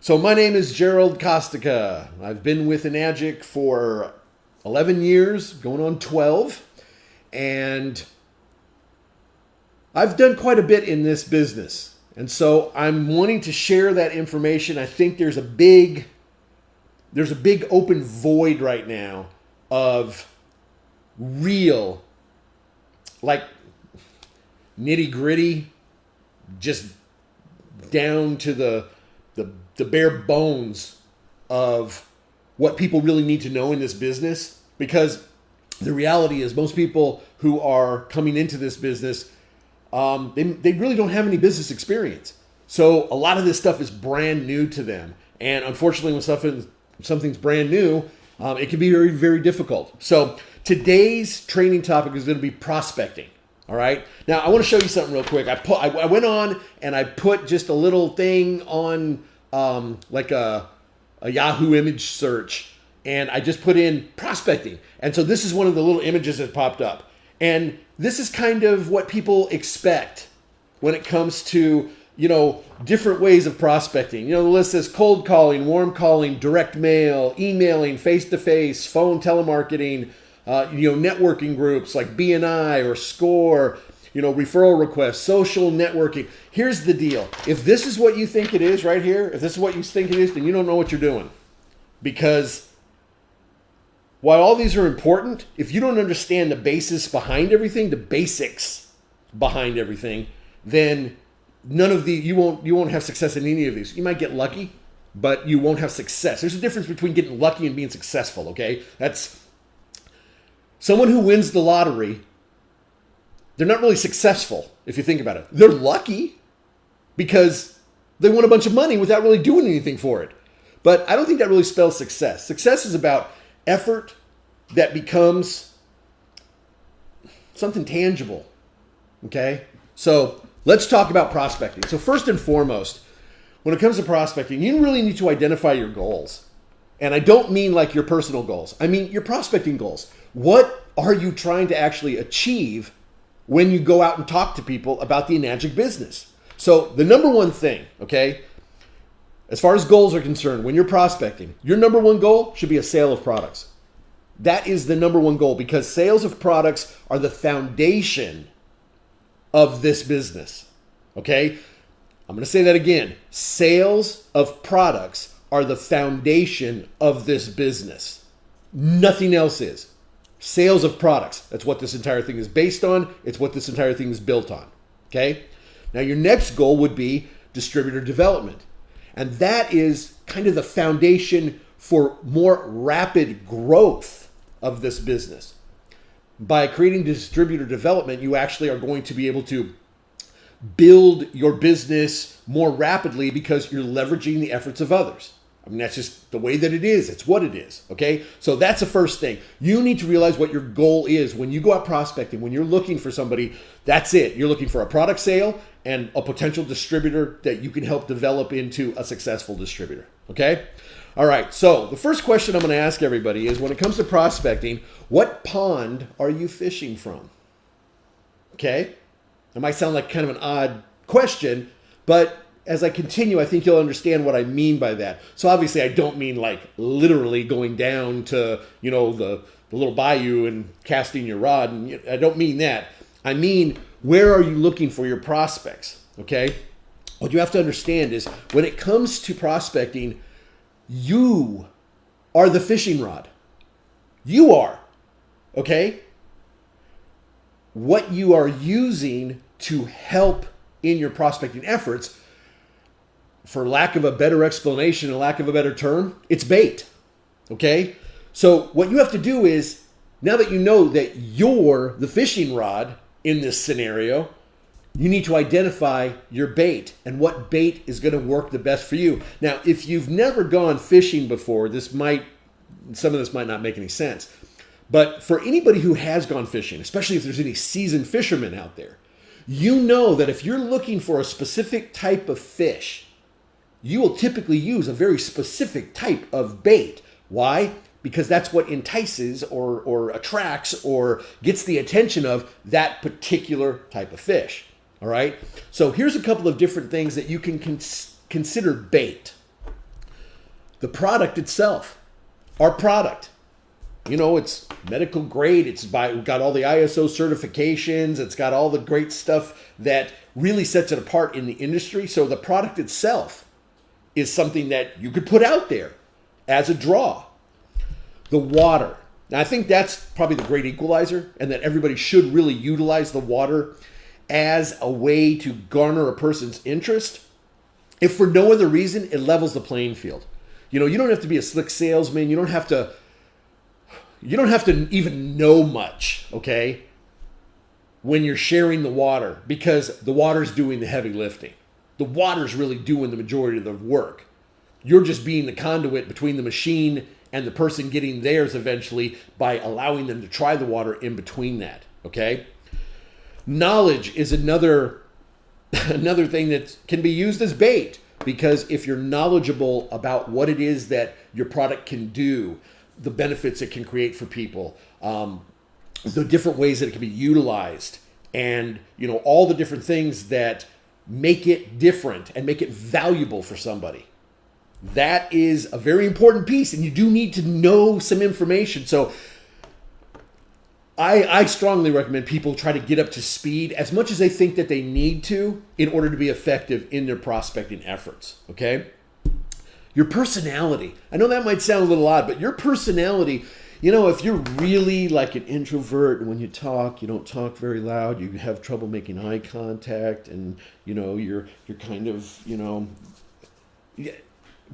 So my name is Gerald Kostica. I've been with Enagic for 11 years, going on 12, and I've done quite a bit in this business. And so I'm wanting to share that information. I think there's a big open void right now of real, like nitty gritty, just down to the bare bones of what people really need to know in this business. Because the reality is most people who are coming into this business, they really don't have any business experience. So a lot of this stuff is brand new to them. And unfortunately, when something's brand new, it can be very, very difficult. So today's training topic is going to be prospecting. All right. Now I want to show you something real quick. I went on and I put just a little thing on like a Yahoo image search, and I just put in prospecting. And so this is one of the little images that popped up. And this is kind of what people expect when it comes to, different ways of prospecting. The list says cold calling, warm calling, direct mail, emailing, face-to-face, phone telemarketing, networking groups like BNI or SCORE, referral requests, social networking. Here's the deal. If this is what you think it is right here, if this is what you think it is, then you don't know what you're doing. Because while all these are important, if you don't understand the basis behind everything, the basics behind everything, then you won't have success in any of these. You might get lucky, but you won't have success. There's a difference between getting lucky and being successful, okay? That's someone who wins the lottery. They're not really successful if you think about it. They're lucky because they won a bunch of money without really doing anything for it. But I don't think that really spells success. Success is about effort that becomes something tangible. Okay? So let's talk about prospecting. So first and foremost, when it comes to prospecting, you really need to identify your goals. And I don't mean like your personal goals. I mean your prospecting goals. What are you trying to actually achieve when you go out and talk to people about the Enagic business? So the number one thing, okay, as far as goals are concerned, when you're prospecting, your number one goal should be a sale of products. That is the number one goal, because sales of products are the foundation of this business, okay? I'm going to say that again. Sales of products are the foundation of this business. Nothing else is. Sales of products. That's what this entire thing is based on. It's what this entire thing is built on. Okay? Now your next goal would be distributor development. And that is kind of the foundation for more rapid growth of this business. By creating distributor development, you actually are going to be able to build your business more rapidly because you're leveraging the efforts of others. I mean, that's just the way that it is. It's what it is, okay? So that's the first thing. You need to realize what your goal is. When you go out prospecting, when you're looking for somebody, that's it. You're looking for a product sale and a potential distributor that you can help develop into a successful distributor, okay? All right, so the first question I'm going to ask everybody is, when it comes to prospecting, what pond are you fishing from? Okay? It might sound like kind of an odd question, but as I continue, I think you'll understand what I mean by that. So obviously I don't mean like literally going down to, the little bayou and casting your rod. And I don't mean that. I mean, where are you looking for your prospects? Okay? What you have to understand is when it comes to prospecting, you are the fishing rod. You are. Okay? What you are using to help in your prospecting efforts, for lack of a better explanation and lack of a better term, it's bait. Okay? So what you have to do is, now that you know that you're the fishing rod in this scenario, you need to identify your bait and what bait is going to work the best for you. Now, if you've never gone fishing before, some of this might not make any sense. But for anybody who has gone fishing, especially if there's any seasoned fishermen out there, you know that if you're looking for a specific type of fish, you will typically use a very specific type of bait. Why? Because that's what entices or attracts or gets the attention of that particular type of fish. All right? So here's a couple of different things that you can consider bait. The product itself, our product. It's medical grade. It's got all the ISO certifications. It's got all the great stuff that really sets it apart in the industry. So the product itself is something that you could put out there as a draw. The water. Now, I think that's probably the great equalizer, and that everybody should really utilize the water as a way to garner a person's interest. If for no other reason, it levels the playing field. You don't have to be a slick salesman. You don't have to even know much, okay, when you're sharing the water, because the water's doing the heavy lifting. The water's really doing the majority of the work. You're just being the conduit between the machine and the person getting theirs eventually by allowing them to try the water in between that, okay? Knowledge is another thing that can be used as bait, because if you're knowledgeable about what it is that your product can do, the benefits it can create for people, the different ways that it can be utilized, and all the different things that make it different and make it valuable for somebody. That is a very important piece, and you do need to know some information. So I strongly recommend people try to get up to speed as much as they think that they need to in order to be effective in their prospecting efforts, okay? Your personality. I know that might sound a little odd, but your personality, if you're really like an introvert, and when you talk, you don't talk very loud, you have trouble making eye contact, and you're kind of,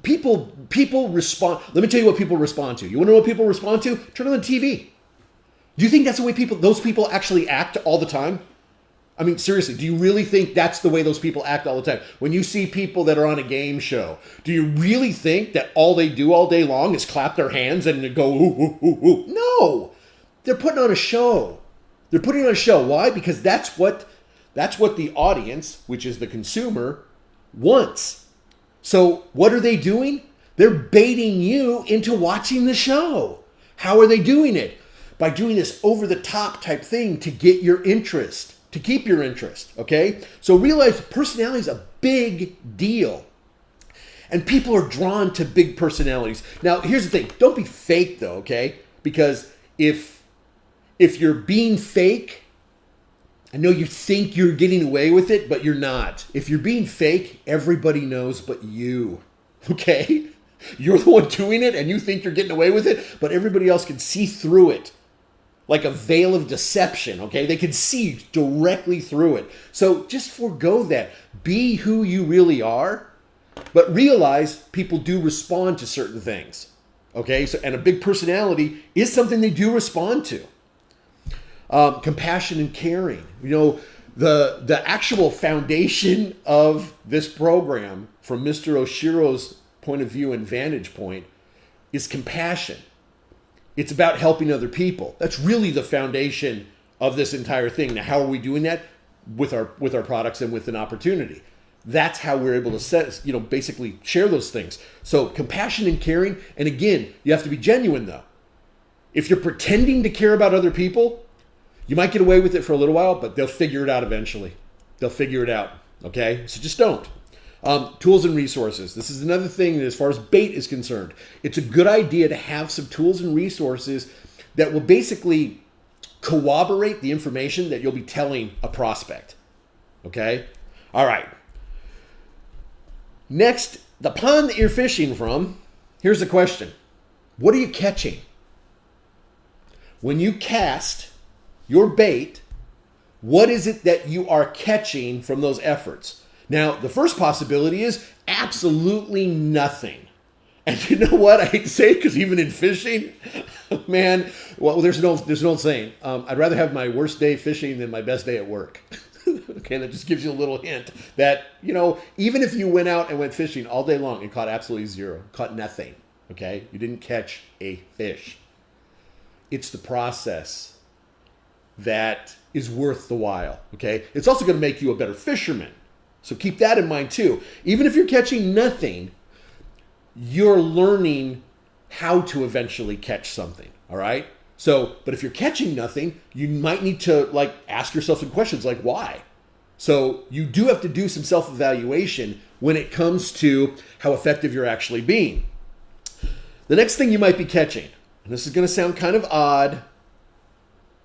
people respond. Let me tell you what people respond to. You want to know what people respond to? Turn on the TV. Do you think that's the way those people actually act all the time? I mean, seriously, do you really think that's the way those people act all the time? When you see people that are on a game show, do you really think that all they do all day long is clap their hands and go, ooh, ooh, ooh, ooh? No, they're putting on a show. They're putting on a show. Why? Because that's what the audience, which is the consumer, wants. So what are they doing? They're baiting you into watching the show. How are they doing it? By doing this over-the-top type thing to get your interest. To keep your interest, okay? So realize personality is a big deal. And people are drawn to big personalities. Now, here's the thing. Don't be fake, though, okay? Because if you're being fake, I know you think you're getting away with it, but you're not. If you're being fake, everybody knows but you, okay? You're the one doing it, and you think you're getting away with it, but everybody else can see through it. Like a veil of deception, okay? They can see directly through it. So just forego that. Be who you really are, but realize people do respond to certain things, okay? So, and a big personality is something they do respond to. Compassion and caring. The actual foundation of this program, from Mr. Oshiro's point of view and vantage point, is compassion. It's about helping other people. That's really the foundation of this entire thing. Now, how are we doing that? With our products and with an opportunity. That's how we're able to basically share those things. So compassion and caring. And again, you have to be genuine though. If you're pretending to care about other people, you might get away with it for a little while, but they'll figure it out eventually. They'll figure it out. Okay? So just don't. Tools and resources. This is another thing that, as far as bait is concerned, it's a good idea to have some tools and resources that will basically corroborate the information that you'll be telling a prospect. Okay? All right. Next, the pond that you're fishing from, here's the question. What are you catching? When you cast your bait, what is it that you are catching from those efforts? Now, the first possibility is absolutely nothing. And you know what? I hate to say it, because even in fishing, man, well, there's an old saying. I'd rather have my worst day fishing than my best day at work. Okay, that just gives you a little hint that, even if you went out and went fishing all day long and caught absolutely zero, caught nothing, okay? You didn't catch a fish. It's the process that is worth the while, okay? It's also going to make you a better fisherman. So keep that in mind too. Even if you're catching nothing, you're learning how to eventually catch something, all right? So, but if you're catching nothing, you might need to ask yourself some questions like why? So you do have to do some self-evaluation when it comes to how effective you're actually being. The next thing you might be catching, and this is going to sound kind of odd.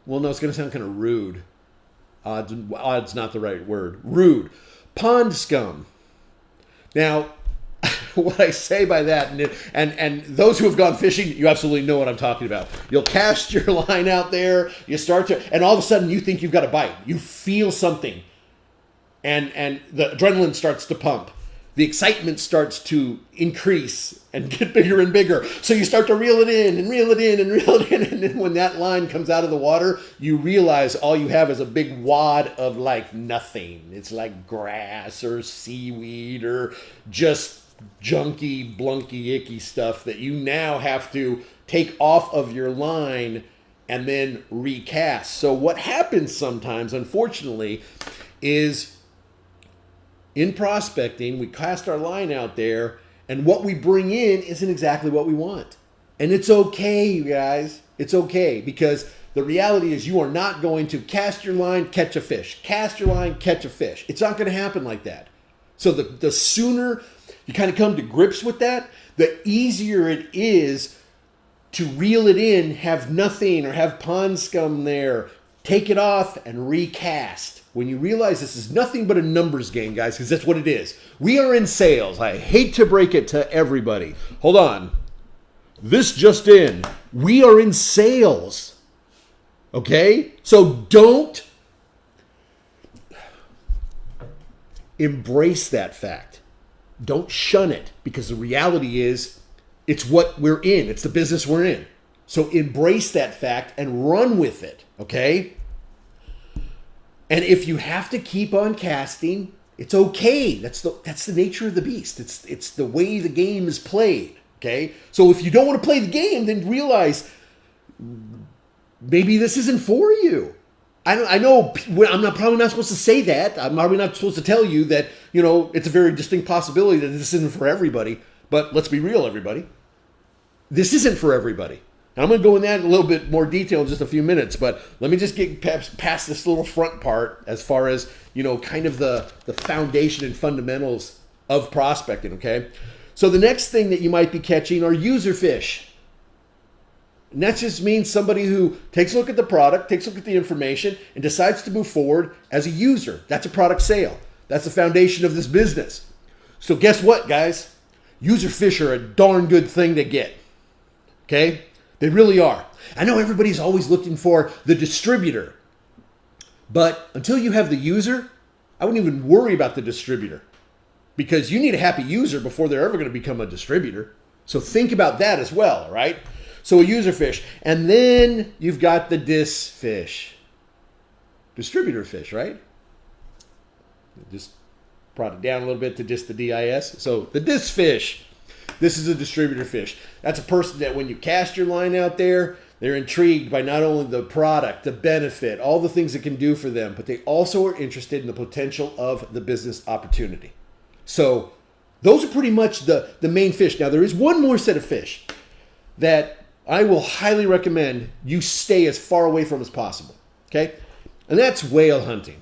Well, no, it's going to sound kind of rude. Odd's not the right word. Rude. Pond scum. Now, what I say by that, and those who have gone fishing, you absolutely know what I'm talking about. You'll cast your line out there, you start to, and all of a sudden you think you've got a bite. You feel something, and the adrenaline starts to pump. The excitement starts to increase and get bigger and bigger. So you start to reel it in and reel it in and reel it in. And then when that line comes out of the water, you realize all you have is a big wad of like nothing. It's like grass or seaweed or just junky, blunky, icky stuff that you now have to take off of your line and then recast. So what happens sometimes, unfortunately, is in prospecting, we cast our line out there, and what we bring in isn't exactly what we want. And it's okay, you guys. It's okay, because the reality is you are not going to cast your line, catch a fish. Cast your line, catch a fish. It's not going to happen like that. So the sooner you kind of come to grips with that, the easier it is to reel it in, have nothing or have pond scum there, take it off and recast. When you realize this is nothing but a numbers game, guys, because that's what it is. We are in sales. I hate to break it to everybody. Hold on. This just in. We are in sales. Okay? So don't embrace that fact. Don't shun it, because the reality is it's what we're in. It's the business we're in. So embrace that fact and run with it. Okay? And if you have to keep on casting, it's okay. That's the nature of the beast. It's the way the game is played. Okay? So if you don't want to play the game, then realize maybe this isn't for you. I know probably not supposed to say that. I'm probably not supposed to tell you that, it's a very distinct possibility that this isn't for everybody. But let's be real, everybody. This isn't for everybody. I'm going to go in that in a little bit more detail in just a few minutes, but let me just get past this little front part as far as, kind of the foundation and fundamentals of prospecting, okay? So the next thing that you might be catching are user fish. And that just means somebody who takes a look at the product, takes a look at the information, and decides to move forward as a user. That's a product sale. That's the foundation of this business. So guess what, guys? User fish are a darn good thing to get, okay? They really are. I know everybody's always looking for the distributor, but until you have the user, I wouldn't even worry about the distributor, because you need a happy user before they're ever going to become a distributor. So think about that as well, all right? So a user fish. And then you've got the dis fish. Distributor fish, right? Just brought it down a little bit to just the DIS. So the dis fish. This is a distributor fish. That's a person that when you cast your line out there, they're intrigued by not only the product, the benefit, all the things it can do for them, but they also are interested in the potential of the business opportunity. So those are pretty much the main fish. Now, there is one more set of fish that I will highly recommend you stay as far away from as possible, okay? And that's whale hunting.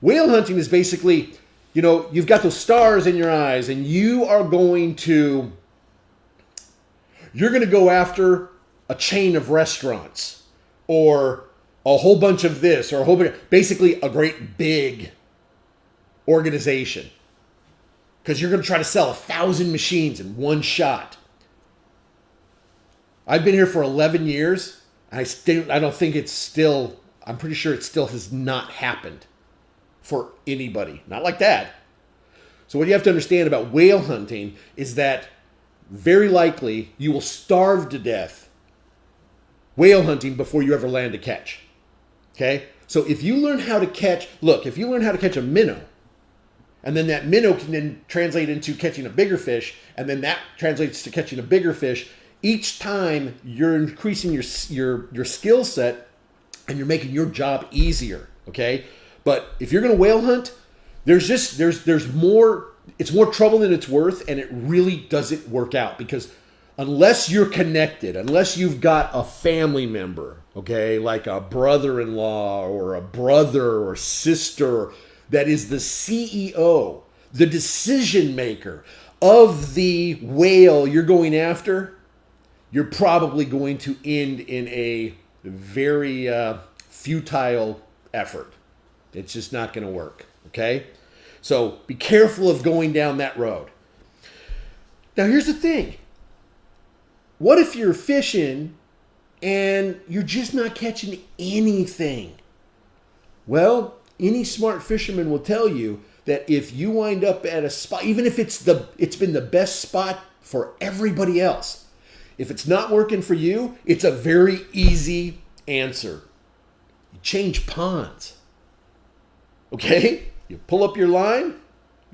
Whale hunting is basically, you've got those stars in your eyes, and you're going to go after a chain of restaurants or a whole bunch of this or basically a great big organization, because you're going to try to sell 1,000 machines in one shot. I've been here for 11 years. I'm pretty sure it still has not happened for anybody. Not like that. So what you have to understand about whale hunting is that very likely you will starve to death whale hunting before you ever land a catch. Okay? So if you learn how to catch a minnow, and then that minnow can then translate into catching a bigger fish, and then that translates to catching a bigger fish, each time you're increasing your skill set and you're making your job easier, okay? But if you're going to whale hunt, there's more, it's more trouble than it's worth, and it really doesn't work out, because unless you're connected, unless you've got a family member, okay, like a brother-in-law or a brother or sister that is the CEO, the decision maker of the whale you're going after, you're probably going to end in a very futile effort. It's just not going to work, okay? So be careful of going down that road. Now, here's the thing. What if you're fishing and you're just not catching anything? Well, any smart fisherman will tell you that if you wind up at a spot, even if it's been the best spot for everybody else, if it's not working for you, it's a very easy answer. You change ponds. Okay? You pull up your line,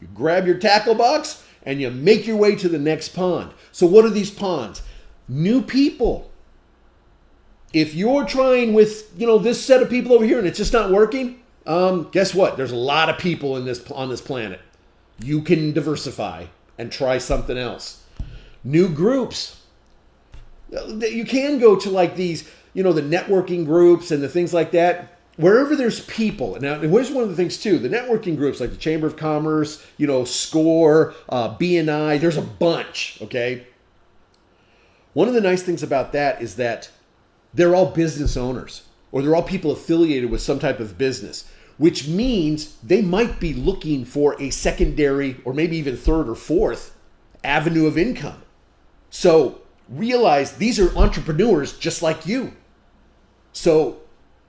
you grab your tackle box, and you make your way to the next pond. So what are these ponds? New people. If you're trying with, this set of people over here and it's just not working, guess what? There's a lot of people on this planet. You can diversify and try something else. New groups. You can go to like these, the networking groups and the things like that. Wherever there's people. Now, here's one of the things too. The networking groups like the Chamber of Commerce, SCORE, BNI, there's a bunch, okay? One of the nice things about that is that they're all business owners or they're all people affiliated with some type of business, which means they might be looking for a secondary or maybe even third or fourth avenue of income. So realize these are entrepreneurs just like you. So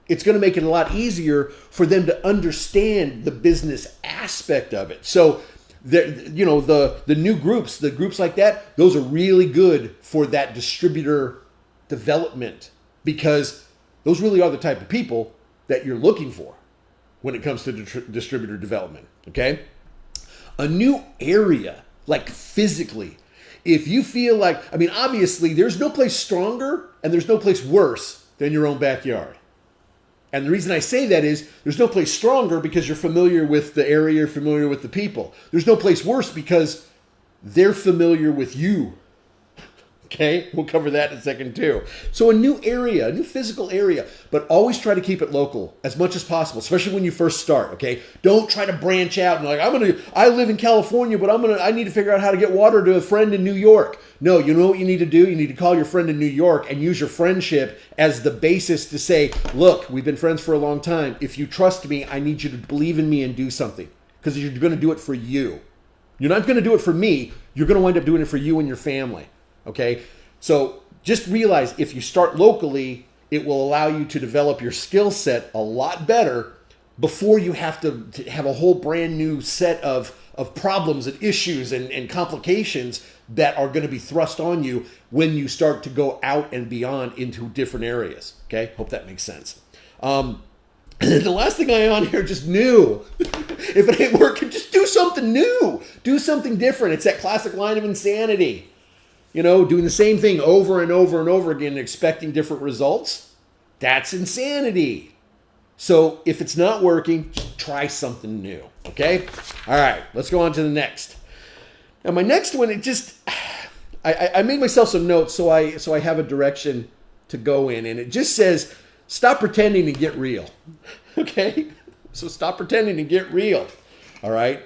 it's going to make it a lot easier for them to understand the business aspect of it. So the new groups, the groups like that, those are really good for that distributor development because those really are the type of people that you're looking for when it comes to distributor development, okay? A new area, like physically, if you feel like, obviously there's no place stronger and there's no place worse than your own backyard. And the reason I say that is there's no place stronger because you're familiar with the area, you're familiar with the people. There's no place worse because they're familiar with you. Okay, we'll cover that in a second too. So a new area, a new physical area, but always try to keep it local as much as possible, especially when you first start, okay? Don't try to branch out and I live in California, but I need to figure out how to get water to a friend in New York. No, you know what you need to do? You need to call your friend in New York and use your friendship as the basis to say, look, we've been friends for a long time. If you trust me, I need you to believe in me and do something because you're going to do it for you. You're not going to do it for me. You're going to wind up doing it for you and your family. Okay, so just realize if you start locally, it will allow you to develop your skill set a lot better before you have to have a whole brand new set of problems and issues and complications that are going to be thrust on you when you start to go out and beyond into different areas. Okay, hope that makes sense. And then the last thing I have on here, just new. If it ain't working, just do something new. Do something different. It's that classic line of insanity. Doing the same thing over and over and over again and expecting different results, that's insanity. So if it's not working, just try something new, okay? All right, let's go on to the next. Now my next one, I made myself some notes so I have a direction to go in, and it just says, stop pretending and get real, okay? So stop pretending and get real, all right?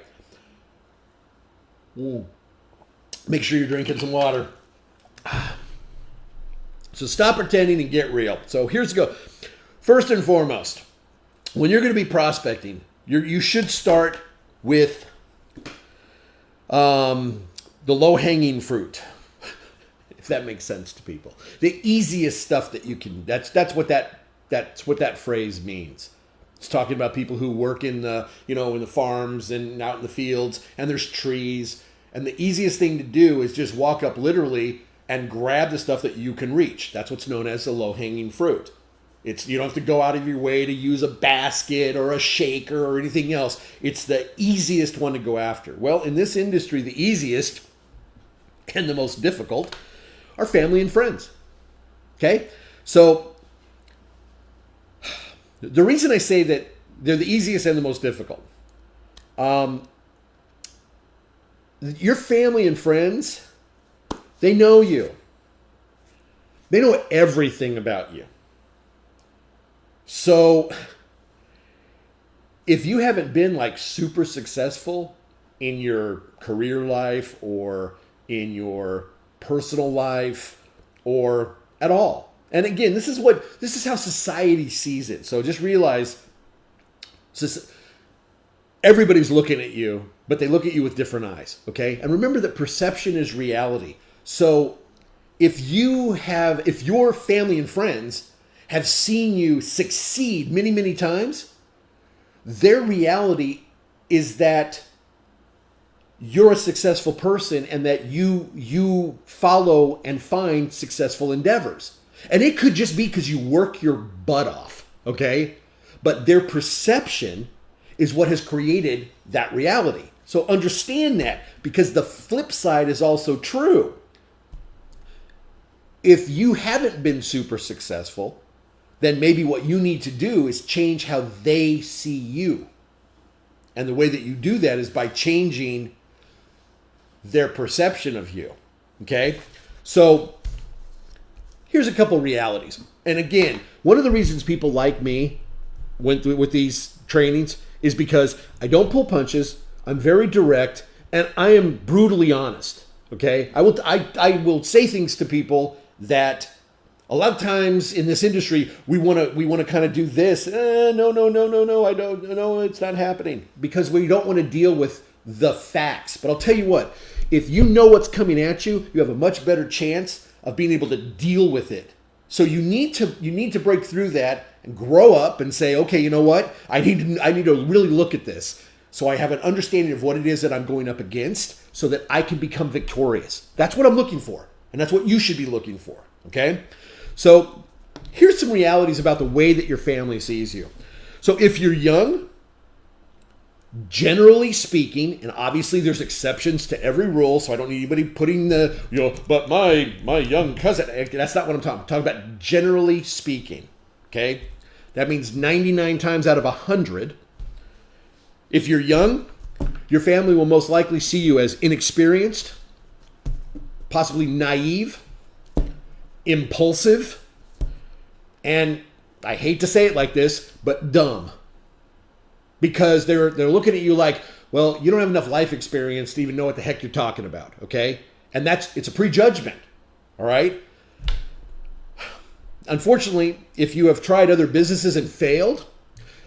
Make sure you're drinking some water. So stop pretending and get real. So here's the go. First and foremost, when you're going to be prospecting, you should start with the low-hanging fruit, if that makes sense to people. The easiest stuff that you can. That's what that phrase means. It's talking about people who work in the in the farms and out in the fields, and there's trees. And the easiest thing to do is just walk up literally and grab the stuff that you can reach. That's what's known as the low-hanging fruit. You don't have to go out of your way to use a basket or a shaker or anything else. It's the easiest one to go after. Well, in this industry, the easiest and the most difficult are family and friends. Okay? So the reason I say that they're the easiest and the most difficult, your family and friends, they know you. They know everything about you. So if you haven't been like super successful in your career life or in your personal life or at all. And again, this is how society sees it. So just realize everybody's looking at you, but they look at you with different eyes, okay? And remember that perception is reality. So if your family and friends have seen you succeed many, many times, their reality is that you're a successful person and that you follow and find successful endeavors. And it could just be because you work your butt off, okay? But their perception is what has created that reality. So understand that, because the flip side is also true. If you haven't been super successful, then maybe what you need to do is change how they see you. And the way that you do that is by changing their perception of you. Okay? So here's a couple realities. And again, one of the reasons people like me went through with these trainings is because I don't pull punches, I'm very direct, and I am brutally honest. Okay? I will say things to people that a lot of times in this industry we want to kind of do this. No, I don't. No, it's not happening, because we don't want to deal with the facts. But I'll tell you what, if you know what's coming at you, you have a much better chance of being able to deal with it. So you need to break through that and grow up and say, okay, you know what? I need to really look at this, so I have an understanding of what it is that I'm going up against, so that I can become victorious. That's what I'm looking for, and that's what you should be looking for. Okay? So here's some realities about the way that your family sees you. So if you're young, generally speaking, and obviously there's exceptions to every rule, so I don't need anybody putting but my young cousin, that's not what I'm talking about. I'm talking about generally speaking, okay? That means 99 times out of 100, if you're young, your family will most likely see you as inexperienced, possibly naive, impulsive, and I hate to say it like this, but dumb. Because they're looking at you like, well, you don't have enough life experience to even know what the heck you're talking about, okay? And it's a prejudgment, all right? Unfortunately, if you have tried other businesses and failed,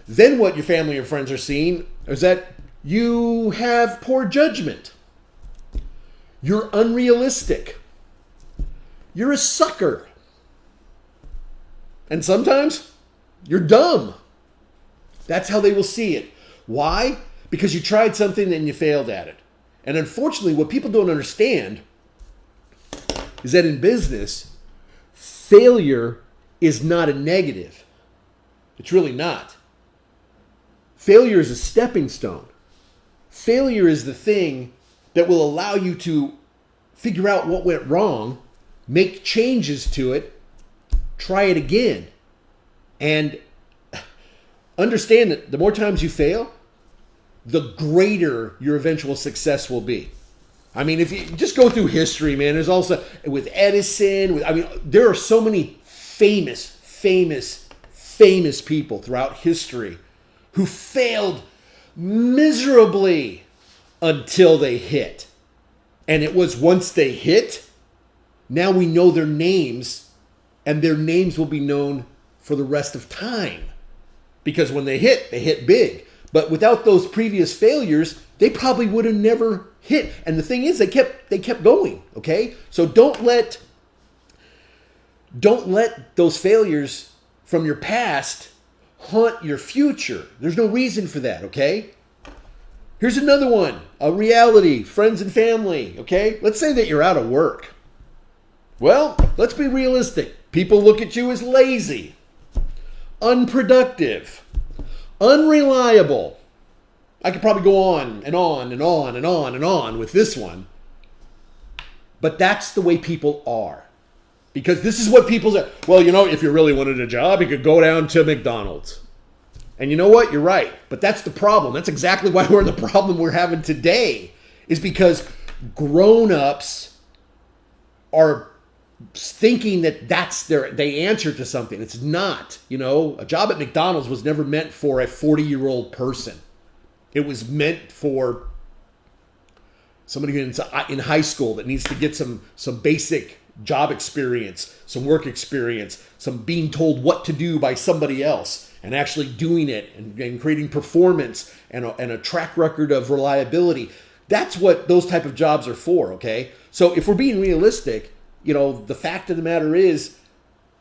then what your family and friends are seeing is that you have poor judgment. You're unrealistic. You're a sucker. And sometimes you're dumb. That's how they will see it. Why? Because you tried something and you failed at it. And unfortunately, what people don't understand is that in business, failure is not a negative. It's really not. Failure is a stepping stone. Failure is the thing that will allow you to figure out what went wrong, make changes to it, try it again. And understand that the more times you fail, the greater your eventual success will be. I mean, if you just go through history, man, there's also with Edison, there are so many famous people throughout history who failed miserably until they hit. And it was once they hit, now we know their names, and their names will be known for the rest of time. Because when they hit big. But without those previous failures, they probably would have never hit. And the thing is, they kept going, okay? So don't let those failures from your past haunt your future. There's no reason for that, okay? Here's another one, a reality, friends and family, okay? Let's say that you're out of work. Well, let's be realistic. People look at you as lazy, unproductive, unreliable. I could probably go on and on and on and on and on with this one. But that's the way people are. Because this is what people say. Well, if you really wanted a job, you could go down to McDonald's. And you know what? You're right. But that's the problem. That's exactly why we're in the problem we're having today. Is because grown-ups are thinking that they answer to something. It's not. A job at McDonald's was never meant for a 40-year-old person. It was meant for somebody who's in high school that needs to get some basic job experience, some work experience, some being told what to do by somebody else and actually doing it and creating performance and a track record of reliability. That's what those type of jobs are for, okay? So if we're being realistic, the fact of the matter is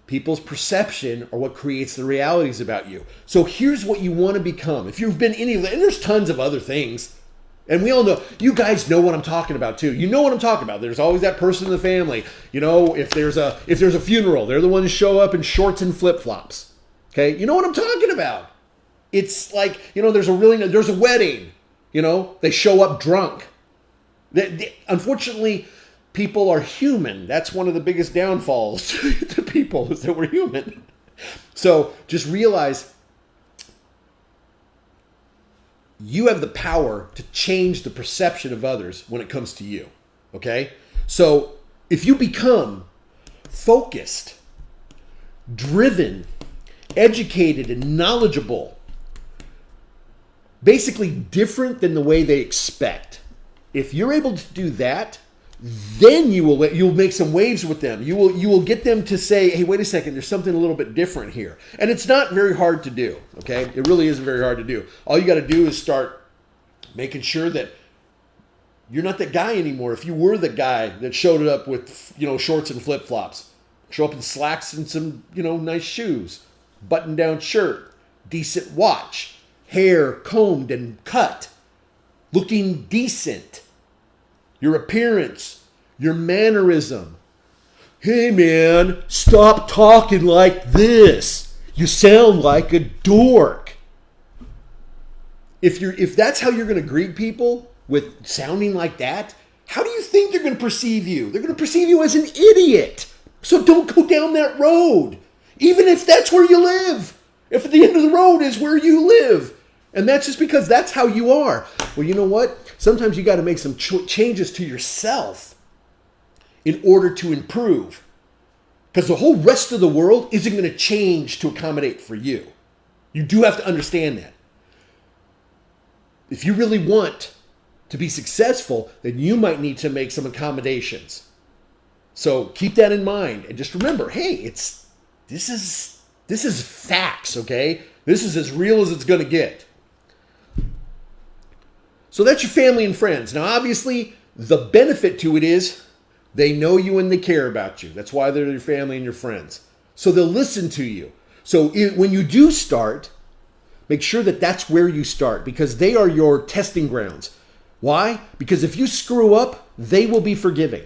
people's perception are what creates the realities about you. So here's what you want to become. If you've been and there's tons of other things, and we all know, you guys know what I'm talking about too. You know what I'm talking about. There's always that person in the family. If there's a funeral, they're the ones who show up in shorts and flip-flops. Okay? You know what I'm talking about. It's like, there's a wedding. They show up drunk. Unfortunately, people are human. That's one of the biggest downfalls to people, is that we're human. So just realize you have the power to change the perception of others when it comes to you. Okay? So if you become focused, driven, educated, and knowledgeable, basically different than the way they expect, if you're able to do that, then you'll make some waves with them. You will get them to say, hey, wait a second, there's something a little bit different here. And it's not very hard to do, okay? It really isn't very hard to do. All you got to do is start making sure that you're not that guy anymore. If you were the guy that showed up with, shorts and flip-flops, show up in slacks and some, nice shoes, button-down shirt, decent watch, hair combed and cut, looking decent, your appearance, your mannerism. Hey man, stop talking like this. You sound like a dork. If that's how you're going to greet people, with sounding like that, how do you think they're going to perceive you? They're going to perceive you as an idiot. So don't go down that road, even if that's where you live. If at the end of the road is where you live. And that's just because that's how you are. Well, you know what? Sometimes you got to make some changes to yourself in order to improve. Because the whole rest of the world isn't going to change to accommodate for you. You do have to understand that. If you really want to be successful, then you might need to make some accommodations. So keep that in mind. And just remember, hey, this is facts, okay? This is as real as it's going to get. So that's your family and friends. Now, obviously, the benefit to it is they know you and they care about you. That's why they're your family and your friends. So they'll listen to you. So when you do start, make sure that that's where you start, because they are your testing grounds. Why? Because if you screw up, they will be forgiving.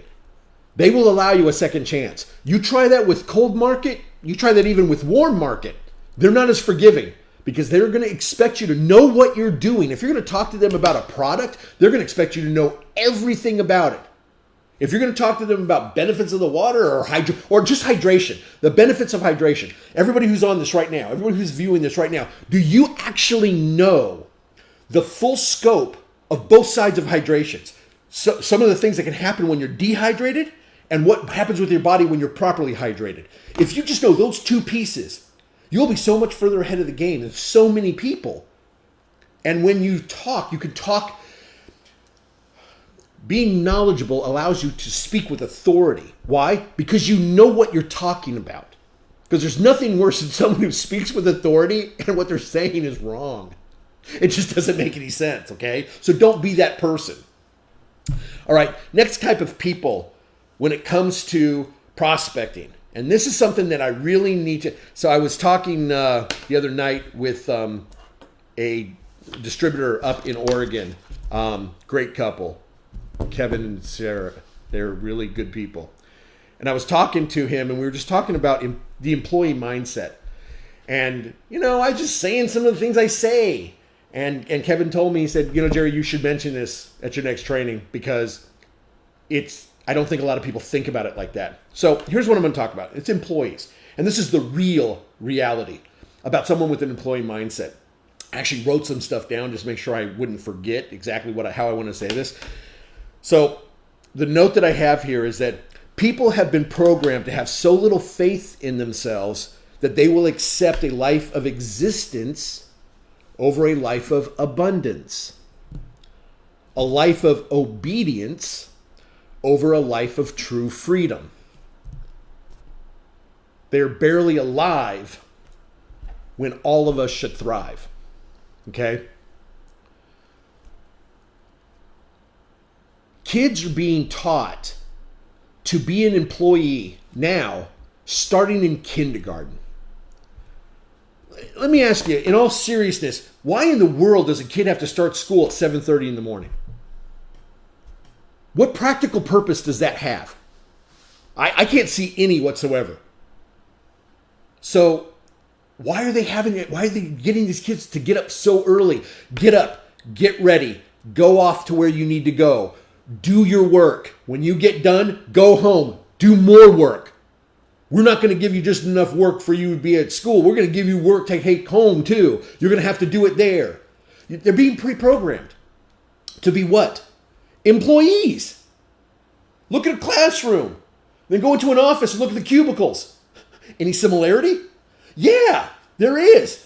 They will allow you a second chance. You try that with cold market, you try that even with warm market. They're not as forgiving, because they're going to expect you to know what you're doing. If you're going to talk to them about a product, they're going to expect you to know everything about it. If you're going to talk to them about benefits of the water or just hydration, the benefits of hydration, everybody who's on this right now, everybody who's viewing this right now, do you actually know the full scope of both sides of hydrations? So, some of the things that can happen when you're dehydrated and what happens with your body when you're properly hydrated. If you just know those two pieces, you'll be so much further ahead of the game than so many people. And when you talk, you can talk. Being knowledgeable allows you to speak with authority. Why? Because you know what you're talking about. Because there's nothing worse than someone who speaks with authority and what they're saying is wrong. It just doesn't make any sense, okay? So don't be that person. All right, next type of people when it comes to prospecting. And this is something that I really need to... So I was talking the other night with a distributor up in Oregon. Great couple. Kevin and Sarah. They're really good people. And I was talking to him, and we were just talking about the employee mindset. And, I was just saying some of the things I say. And Kevin told me, he said, Jerry, you should mention this at your next training, because I don't think a lot of people think about it like that. So here's what I'm going to talk about. It's employees. And this is the real reality about someone with an employee mindset. I actually wrote some stuff down just to make sure I wouldn't forget exactly how I want to say this. So the note that I have here is that people have been programmed to have so little faith in themselves that they will accept a life of existence over a life of abundance. a life of obedience over a life of true freedom. They're barely alive when all of us should thrive. Okay? Kids are being taught to be an employee now, starting in kindergarten. Let me ask you, in all seriousness, why in the world does a kid have to start school at 7:30 in the morning? What practical purpose does that have? I can't see any whatsoever. So why are they getting these kids to get up so early? Get up, get ready, go off to where you need to go. Do your work. When you get done, go home, do more work. We're not going to give you just enough work for you to be at school. We're going to give you work to take home too. You're going to have to do it there. They're being pre-programmed to be what? Employees. Look at a classroom. Then go into an office and look at the cubicles. Any similarity? Yeah, there is.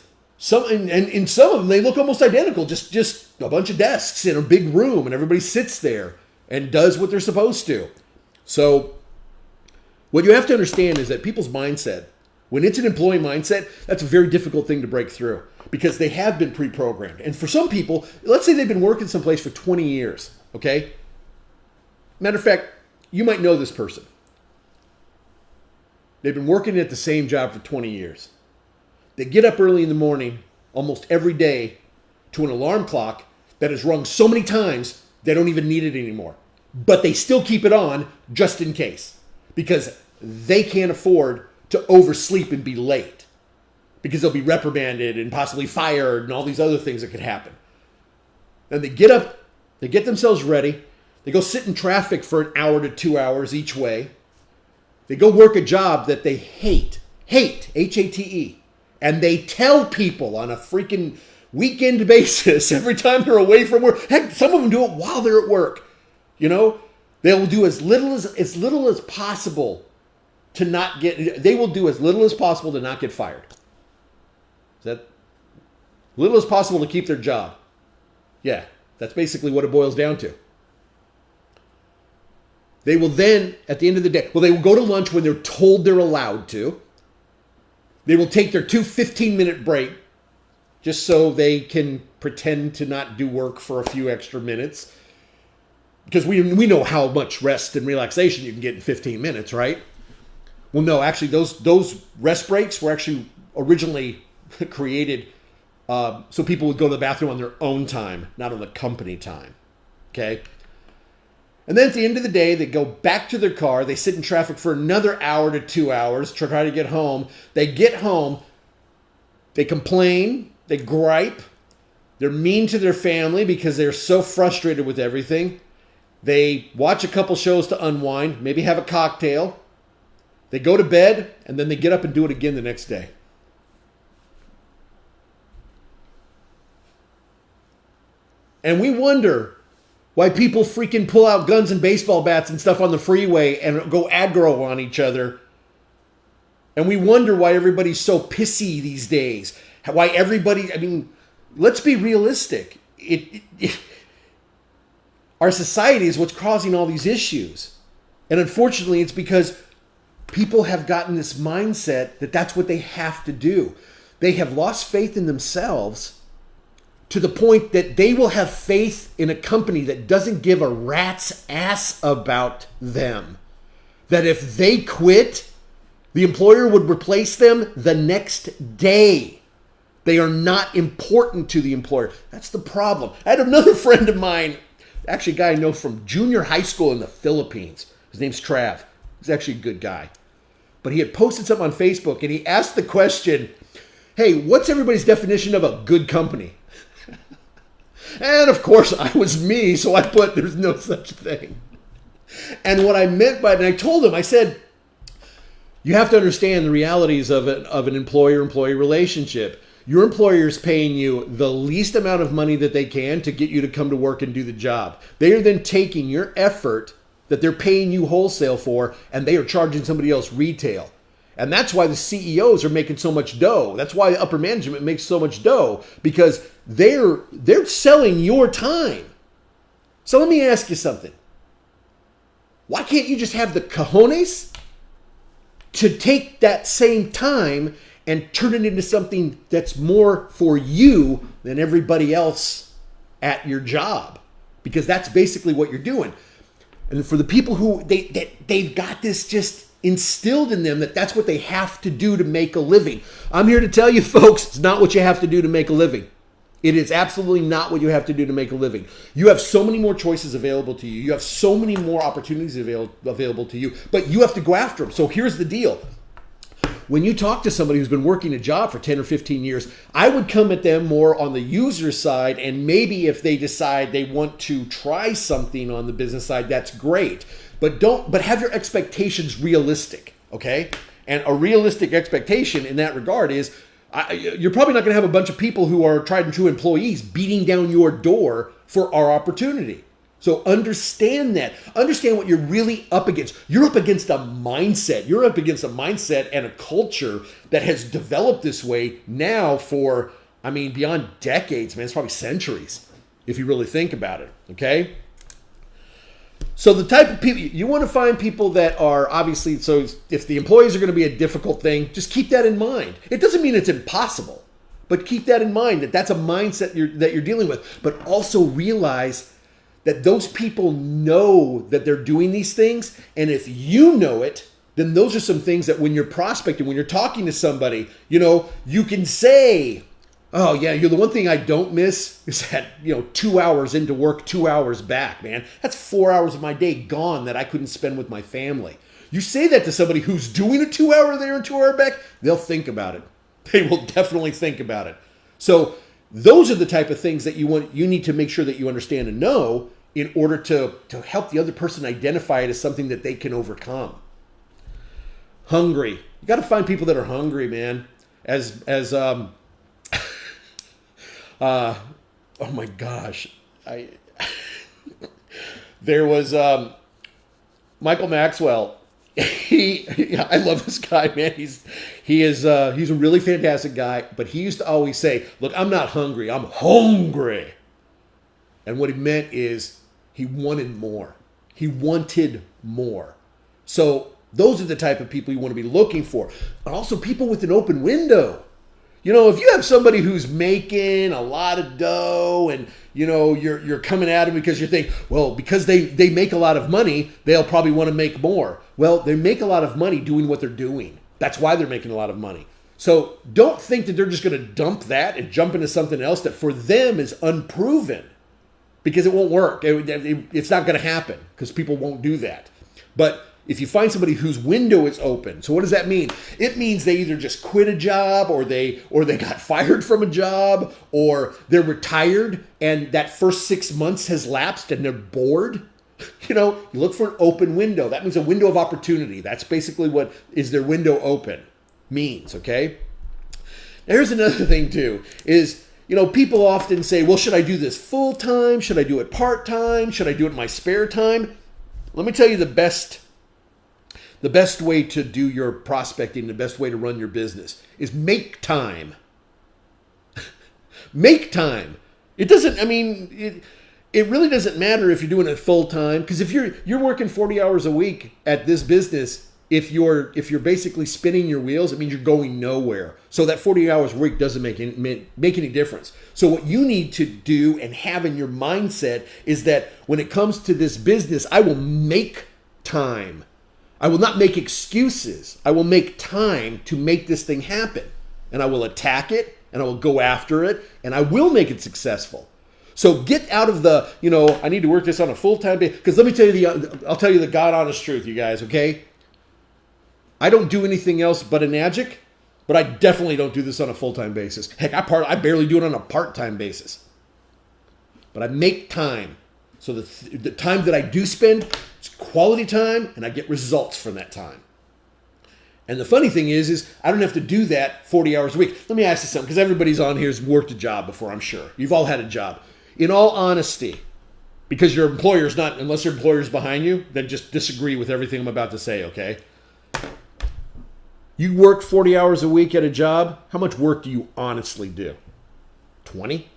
In some of them, they look almost identical. Just a bunch of desks in a big room, and everybody sits there and does what they're supposed to. So what you have to understand is that people's mindset, when it's an employee mindset, that's a very difficult thing to break through because they have been pre-programmed. And for some people, let's say they've been working someplace for 20 years, okay? Matter of fact, you might know this person. They've been working at the same job for 20 years. They get up early in the morning, almost every day, to an alarm clock that has rung so many times they don't even need it anymore. But they still keep it on just in case because they can't afford to oversleep and be late because they'll be reprimanded and possibly fired and all these other things that could happen. Then they get up, they get themselves ready, they go sit in traffic for an hour to 2 hours each way. They go work a job that they hate, H-A-T-E. And they tell people on a freaking weekend basis every time they're away from work. Heck, some of them do it while they're at work. You know, they'll do as little as possible to not get. They will do as little as possible to not get fired. Is that little as possible to keep their job? Yeah, that's basically what it boils down to. They will then, at the end of the day, they will go to lunch when they're told they're allowed to. They will take their 2 15-minute break just so they can pretend to not do work for a few extra minutes. Because we know how much rest and relaxation you can get in 15 minutes, right? Well, no, actually, those rest breaks were actually originally created so people would go to the bathroom on their own time, not on the company time. Okay? And then at the end of the day, they go back to their car. They sit in traffic for another hour to 2 hours to try to get home. They get home. They complain. They gripe. They're mean to their family because they're so frustrated with everything. They watch a couple shows to unwind, maybe have a cocktail. They go to bed, and then they get up and do it again the next day. And we wonder why people freaking pull out guns and baseball bats and stuff on the freeway and go aggro on each other. And we wonder why everybody's so pissy these days. Why everybody, let's be realistic. Our society is what's causing all these issues. And unfortunately, it's because people have gotten this mindset that that's what they have to do. They have lost faith in themselves to the point that they will have faith in a company that doesn't give a rat's ass about them. That if they quit, the employer would replace them the next day. They are not important to the employer. That's the problem. I had another friend of mine, actually a guy I know from junior high school in the Philippines. His name's Trav. He's actually a good guy. But he had posted something on Facebook and he asked the question, hey, what's everybody's definition of a good company? And of course, I was me, so I put, there's no such thing. And what I meant by it, and I told him, I said, you have to understand the realities of an employer-employee relationship. Your employer is paying you the least amount of money that they can to get you to come to work and do the job. They are then taking your effort that they're paying you wholesale for, and they are charging somebody else retail. And that's why the CEOs are making so much dough. That's why the upper management makes so much dough, because they're selling your time. So let me ask you something. Why can't you just have the cojones to take that same time and turn it into something that's more for you than everybody else at your job? Because that's basically what you're doing. And for the people who they've got this just instilled in them that that's what they have to do to make a living. I'm here to tell you, folks, it's not what you have to do to make a living. It is absolutely not what you have to do to make a living. You have so many more choices available to you. You have so many more opportunities available to you, but you have to go after them. So here's the deal. When you talk to somebody who's been working a job for 10 or 15 years, I would come at them more on the user side, and maybe if they decide they want to try something on the business side, that's great. But have your expectations realistic, okay? And a realistic expectation in that regard is you're probably not going to have a bunch of people who are tried and true employees beating down your door for our opportunity. So understand that. Understand what you're really up against. You're up against a mindset. You're up against a mindset and a culture that has developed this way now for, beyond decades, man. It's probably centuries if you really think about it, okay? So the type of people, you want to find people that are obviously, so if the employees are going to be a difficult thing, just keep that in mind. It doesn't mean it's impossible, but keep that in mind that that's a mindset that you're dealing with. But also realize that those people know that they're doing these things. And if you know it, then those are some things that when you're prospecting, when you're talking to somebody, you can say, oh yeah, the one thing I don't miss is that, 2 hours into work, 2 hours back, man. That's 4 hours of my day gone that I couldn't spend with my family. You say that to somebody who's doing a 2 hour there and 2 hour back, they'll think about it. They will definitely think about it. So those are the type of things that you need to make sure that you understand and know in order to help the other person identify it as something that they can overcome. Hungry. You got to find people that are hungry, man. Oh my gosh. There was Michael Maxwell. I love this guy, man. He's a really fantastic guy, but he used to always say, look, I'm not hungry, I'm hungry. And what he meant is he wanted more. He wanted more. So those are the type of people you want to be looking for. And also people with an open window. If you have somebody who's making a lot of dough and, you're coming at them because you think, well, because they make a lot of money, they'll probably want to make more. Well, they make a lot of money doing what they're doing. That's why they're making a lot of money. So don't think that they're just going to dump that and jump into something else that for them is unproven, because it won't work. It's not going to happen because people won't do that. But if you find somebody whose window is open, so what does that mean? It means they either just quit a job or they got fired from a job, or they're retired and that first 6 months has lapsed and they're bored. You look for an open window. That means a window of opportunity. That's basically what is their window open means, okay? Now here's another thing too, is people often say, well, should I do this full time? Should I do it part time? Should I do it in my spare time? Let me tell you the best way to do your prospecting, the best way to run your business is make time. Make time. It doesn't, it really doesn't matter if you're doing it full time, because if you're working 40 hours a week at this business, if you're basically spinning your wheels, it means you're going nowhere. So that 40 hours a week doesn't make any difference. So what you need to do and have in your mindset is that when it comes to this business, I will make time. I will not make excuses. I will make time to make this thing happen. And I will attack it, and I will go after it, and I will make it successful. So get out of the, I need to work this on a full-time basis. Because let me tell you I'll tell you the God-honest truth, you guys, okay? I don't do anything else but Enagic, but I definitely don't do this on a full-time basis. Heck, I barely do it on a part-time basis. But I make time. So the time that I do spend, it's quality time, and I get results from that time. And the funny thing is I don't have to do that 40 hours a week. Let me ask you something, because everybody's on here has worked a job before, I'm sure. You've all had a job. In all honesty, because your employer's not, unless your employer's behind you, then just disagree with everything I'm about to say, okay? You work 40 hours a week at a job, how much work do you honestly do? 20?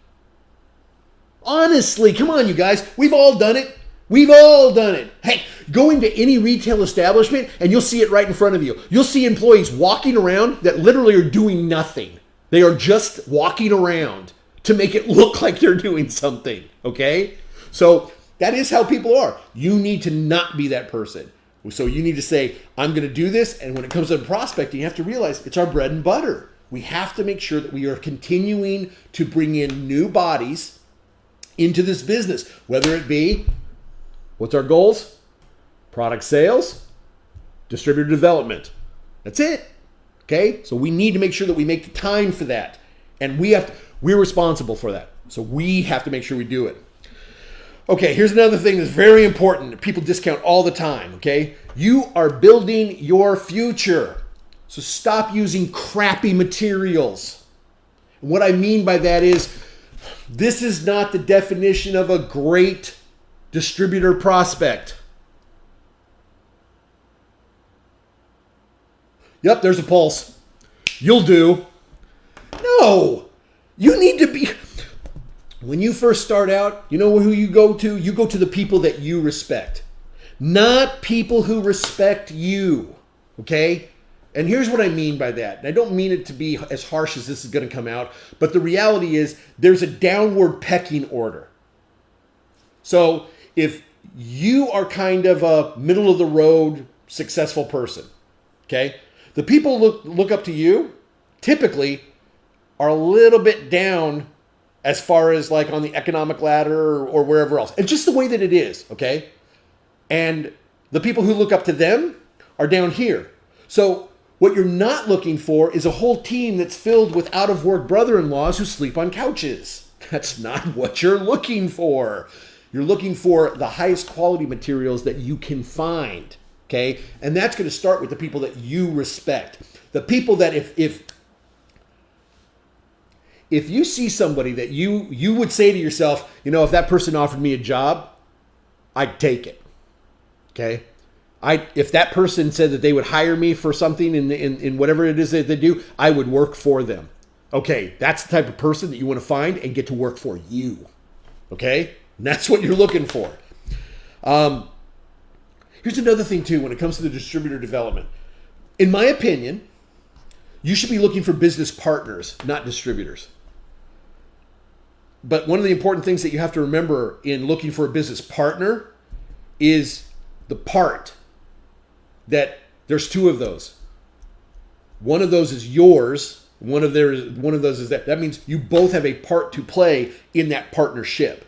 Honestly, come on, you guys. We've all done it. We've all done it. Hey, go into any retail establishment and you'll see it right in front of you. You'll see employees walking around that literally are doing nothing. They are just walking around to make it look like they're doing something, okay? So that is how people are. You need to not be that person. So you need to say, I'm going to do this. And when it comes to prospecting, you have to realize it's our bread and butter. We have to make sure that we are continuing to bring in new bodies into this business, whether it be, what's our goals? Product sales, distributor development. That's it. Okay? So we need to make sure that we make the time for that. And we're responsible for that. So we have to make sure we do it. Okay, here's another thing that's very important that people discount all the time, okay? You are building your future. So stop using crappy materials. And what I mean by that is, this is not the definition of a great distributor prospect. Yep, there's a pulse. You'll do. No, you need to be... When you first start out, you know who you go to? You go to the people that you respect, not people who respect you, okay? And here's what I mean by that. And I don't mean it to be as harsh as this is going to come out, but the reality is there's a downward pecking order. So if you are kind of a middle of the road successful person, okay? The people look up to you typically are a little bit down as far as like on the economic ladder or wherever else. It's just the way that it is, okay? And the people who look up to them are down here. So what you're not looking for is a whole team that's filled with out-of-work brother-in-laws who sleep on couches. That's not what you're looking for. You're looking for the highest quality materials that you can find, okay? And that's going to start with the people that you respect. The people that if you see somebody that you would say to yourself, you know, if that person offered me a job, I'd take it. Okay? If that person said that they would hire me for something in whatever it is that they do, I would work for them. Okay, that's the type of person that you want to find and get to work for you. Okay? And that's what you're looking for. Here's another thing too when it comes to the distributor development. In my opinion, you should be looking for business partners, not distributors. But one of the important things that you have to remember in looking for a business partner is the part that there's two of those. One of those is yours. One of those is that. That means you both have a part to play in that partnership.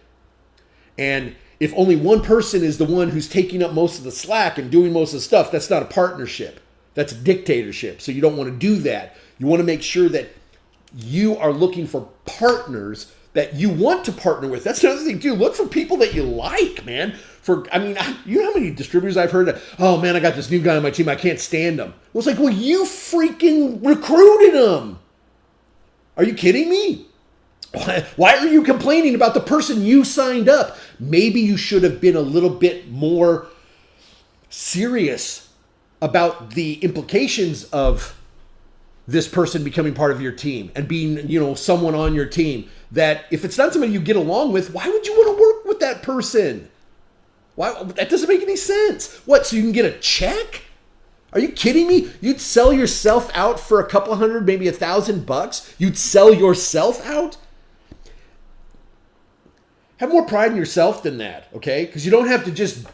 And if only one person is the one who's taking up most of the slack and doing most of the stuff, that's not a partnership. That's a dictatorship. So you don't want to do that. You want to make sure that you are looking for partners that you want to partner with. That's another thing too. Look for people that you like, man. You know how many distributors I've heard that, oh man, I got this new guy on my team, I can't stand him. Well, it's like, well, you freaking recruited him. Are you kidding me? Why are you complaining about the person you signed up? Maybe you should have been a little bit more serious about the implications of this person becoming part of your team and being, you know, someone on your team that if it's not somebody you get along with, why would you want to work with that person? Why? That doesn't make any sense. What, so you can get a check? Are you kidding me? You'd sell yourself out for a couple hundred, maybe $1,000? You'd sell yourself out? Have more pride in yourself than that, okay? Because you don't have to just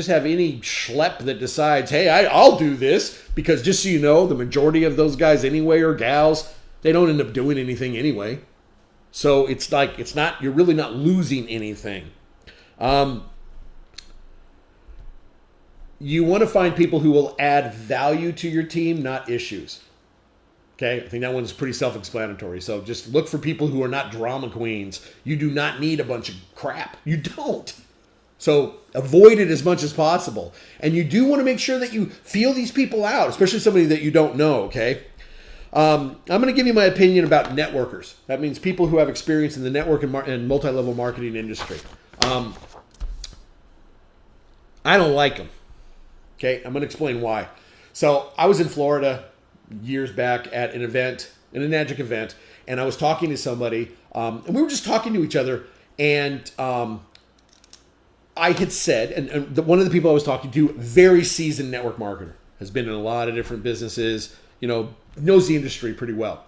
have any schlep that decides, hey, I'll do this. Because just so you know, the majority of those guys anyway or gals, they don't end up doing anything anyway. So you're really not losing anything. You want to find people who will add value to your team, not issues. Okay, I think that one's pretty self-explanatory. So just look for people who are not drama queens. You do not need a bunch of crap. You don't. So avoid it as much as possible. And you do want to make sure that you feel these people out, especially somebody that you don't know, okay? I'm going to give you my opinion about networkers. That means people who have experience in the network and multi-level marketing industry. I don't like them. Okay, I'm going to explain why. So I was in Florida years back at an Enagic event, and I was talking to somebody, and we were just talking to each other, And I had said, and one of the people I was talking to, very seasoned network marketer, has been in a lot of different businesses, knows the industry pretty well.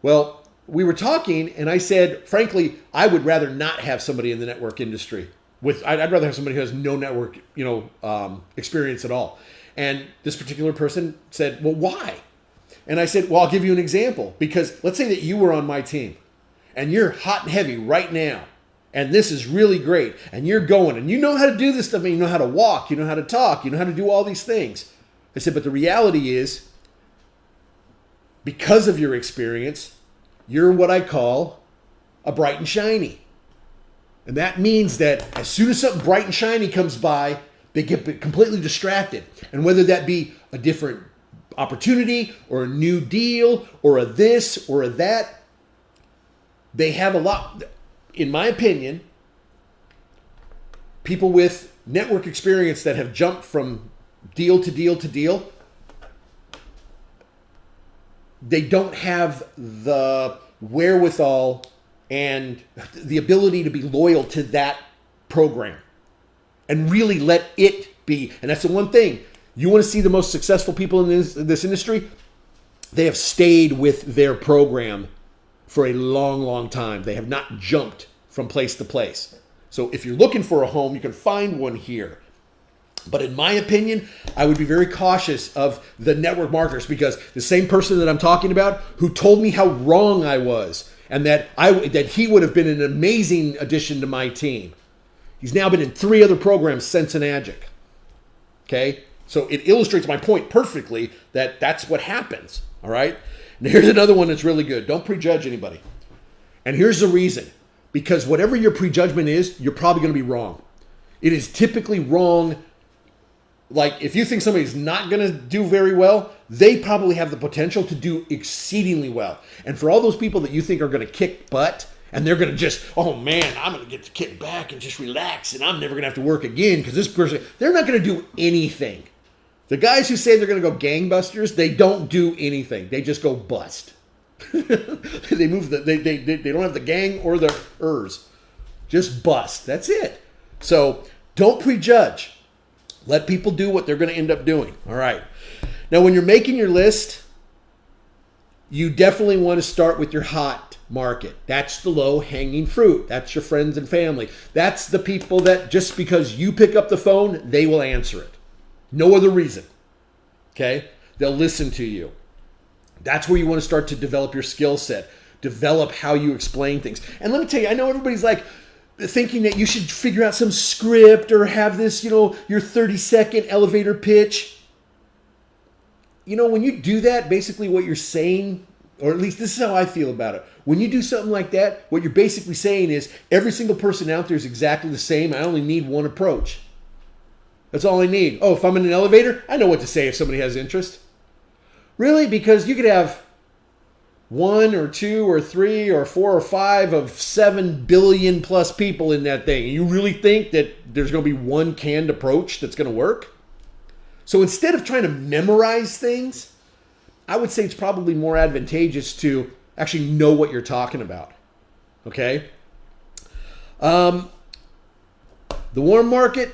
Well, we were talking, and I said, frankly, I would rather not have somebody in the network industry. I'd rather have somebody who has no network, experience at all. And this particular person said, well, why? And I said, well, I'll give you an example. Because let's say that you were on my team, and you're hot and heavy right now, and this is really great, and you're going, and you know how to do this stuff, and you know how to walk, you know how to talk, you know how to do all these things. I said, but the reality is, because of your experience, you're what I call a bright and shiny. And that means that as soon as something bright and shiny comes by, they get completely distracted. And whether that be a different opportunity or a new deal or a this or a that, they have a lot, in my opinion, people with network experience that have jumped from deal to deal to deal, they don't have the wherewithal and the ability to be loyal to that program and really let it be. And that's the one thing. You want to see the most successful people in this industry? They have stayed with their program for a long, long time. They have not jumped from place to place. So if you're looking for a home, you can find one here. But in my opinion, I would be very cautious of the network marketers, because the same person that I'm talking about who told me how wrong I was and that he would have been an amazing addition to my team, he's now been in 3 other programs since an Agic. Okay? So it illustrates my point perfectly that that's what happens. All right? And here's another one that's really good. Don't prejudge anybody. And here's the reason. Because whatever your prejudgment is, you're probably going to be wrong. It is typically wrong. Like, if you think somebody's not going to do very well, they probably have the potential to do exceedingly well. And for all those people that you think are going to kick butt, and they're going to just, oh man, I'm going to get to kick back and just relax, and I'm never going to have to work again because this person, they're not going to do anything. The guys who say they're going to go gangbusters, they don't do anything. They just go bust. They move they don't have the gang or the ers. Just bust. That's it. So don't prejudge. Let people do what they're going to end up doing. All right. Now, when you're making your list, you definitely want to start with your hot market. That's the low-hanging fruit. That's your friends and family. That's the people that just because you pick up the phone, they will answer it. No other reason. Okay? They'll listen to you. That's where you want to start to develop your skill set. Develop how you explain things. And let me tell you, I know everybody's like, thinking that you should figure out some script or have this, your 30-second elevator pitch. When you do that, basically what you're saying, or at least this is how I feel about it. When you do something like that, what you're basically saying is every single person out there is exactly the same. I only need one approach. That's all I need. Oh, if I'm in an elevator, I know what to say if somebody has interest. Really? Because you could have 1 or 2 or 3 or 4 or 5 of 7 billion plus people in that thing. You really think that there's going to be one canned approach that's going to work? So instead of trying to memorize things, I would say it's probably more advantageous to actually know what you're talking about. Okay? The warm market,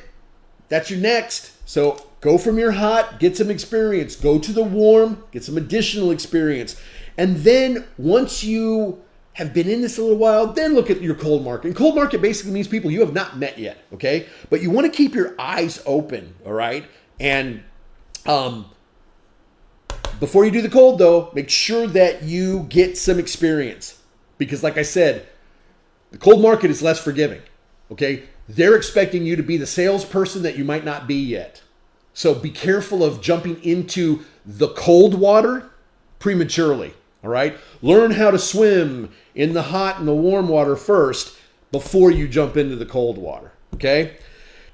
that's your next. So go from your hot, get some experience. Go to the warm, get some additional experience. And then once you have been in this a little while, then look at your cold market. And cold market basically means people you have not met yet, okay? But you want to keep your eyes open, all right? And before you do the cold, though, make sure that you get some experience. Because like I said, the cold market is less forgiving, okay? They're expecting you to be the salesperson that you might not be yet. So be careful of jumping into the cold water prematurely. All right. Learn how to swim in the hot and the warm water first before you jump into the cold water. Okay.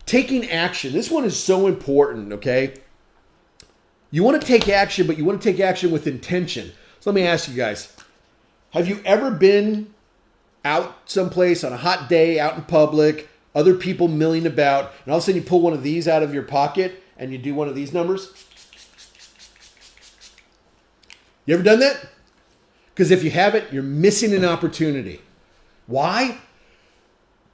Taking action. This one is so important. Okay. You want to take action, but you want to take action with intention. So let me ask you guys, have you ever been out someplace on a hot day, out in public, other people milling about, and all of a sudden you pull one of these out of your pocket and you do one of these numbers? You ever done that? Because if you haven't, you're missing an opportunity. Why?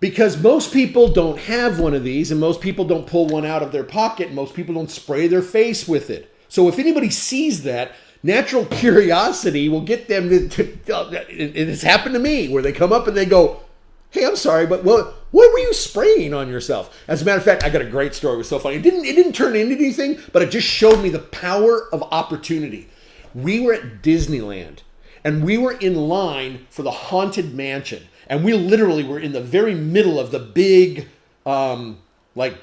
Because most people don't have one of these, and most people don't pull one out of their pocket, and most people don't spray their face with it. So if anybody sees that, natural curiosity will get them to it has happened to me, where they come up and they go, hey, I'm sorry, but what were you spraying on yourself? As a matter of fact, I got a great story. It was so funny. It didn't turn into anything, but it just showed me the power of opportunity. We were at Disneyland, and we were in line for the Haunted Mansion. And we literally were in the very middle of the big, like,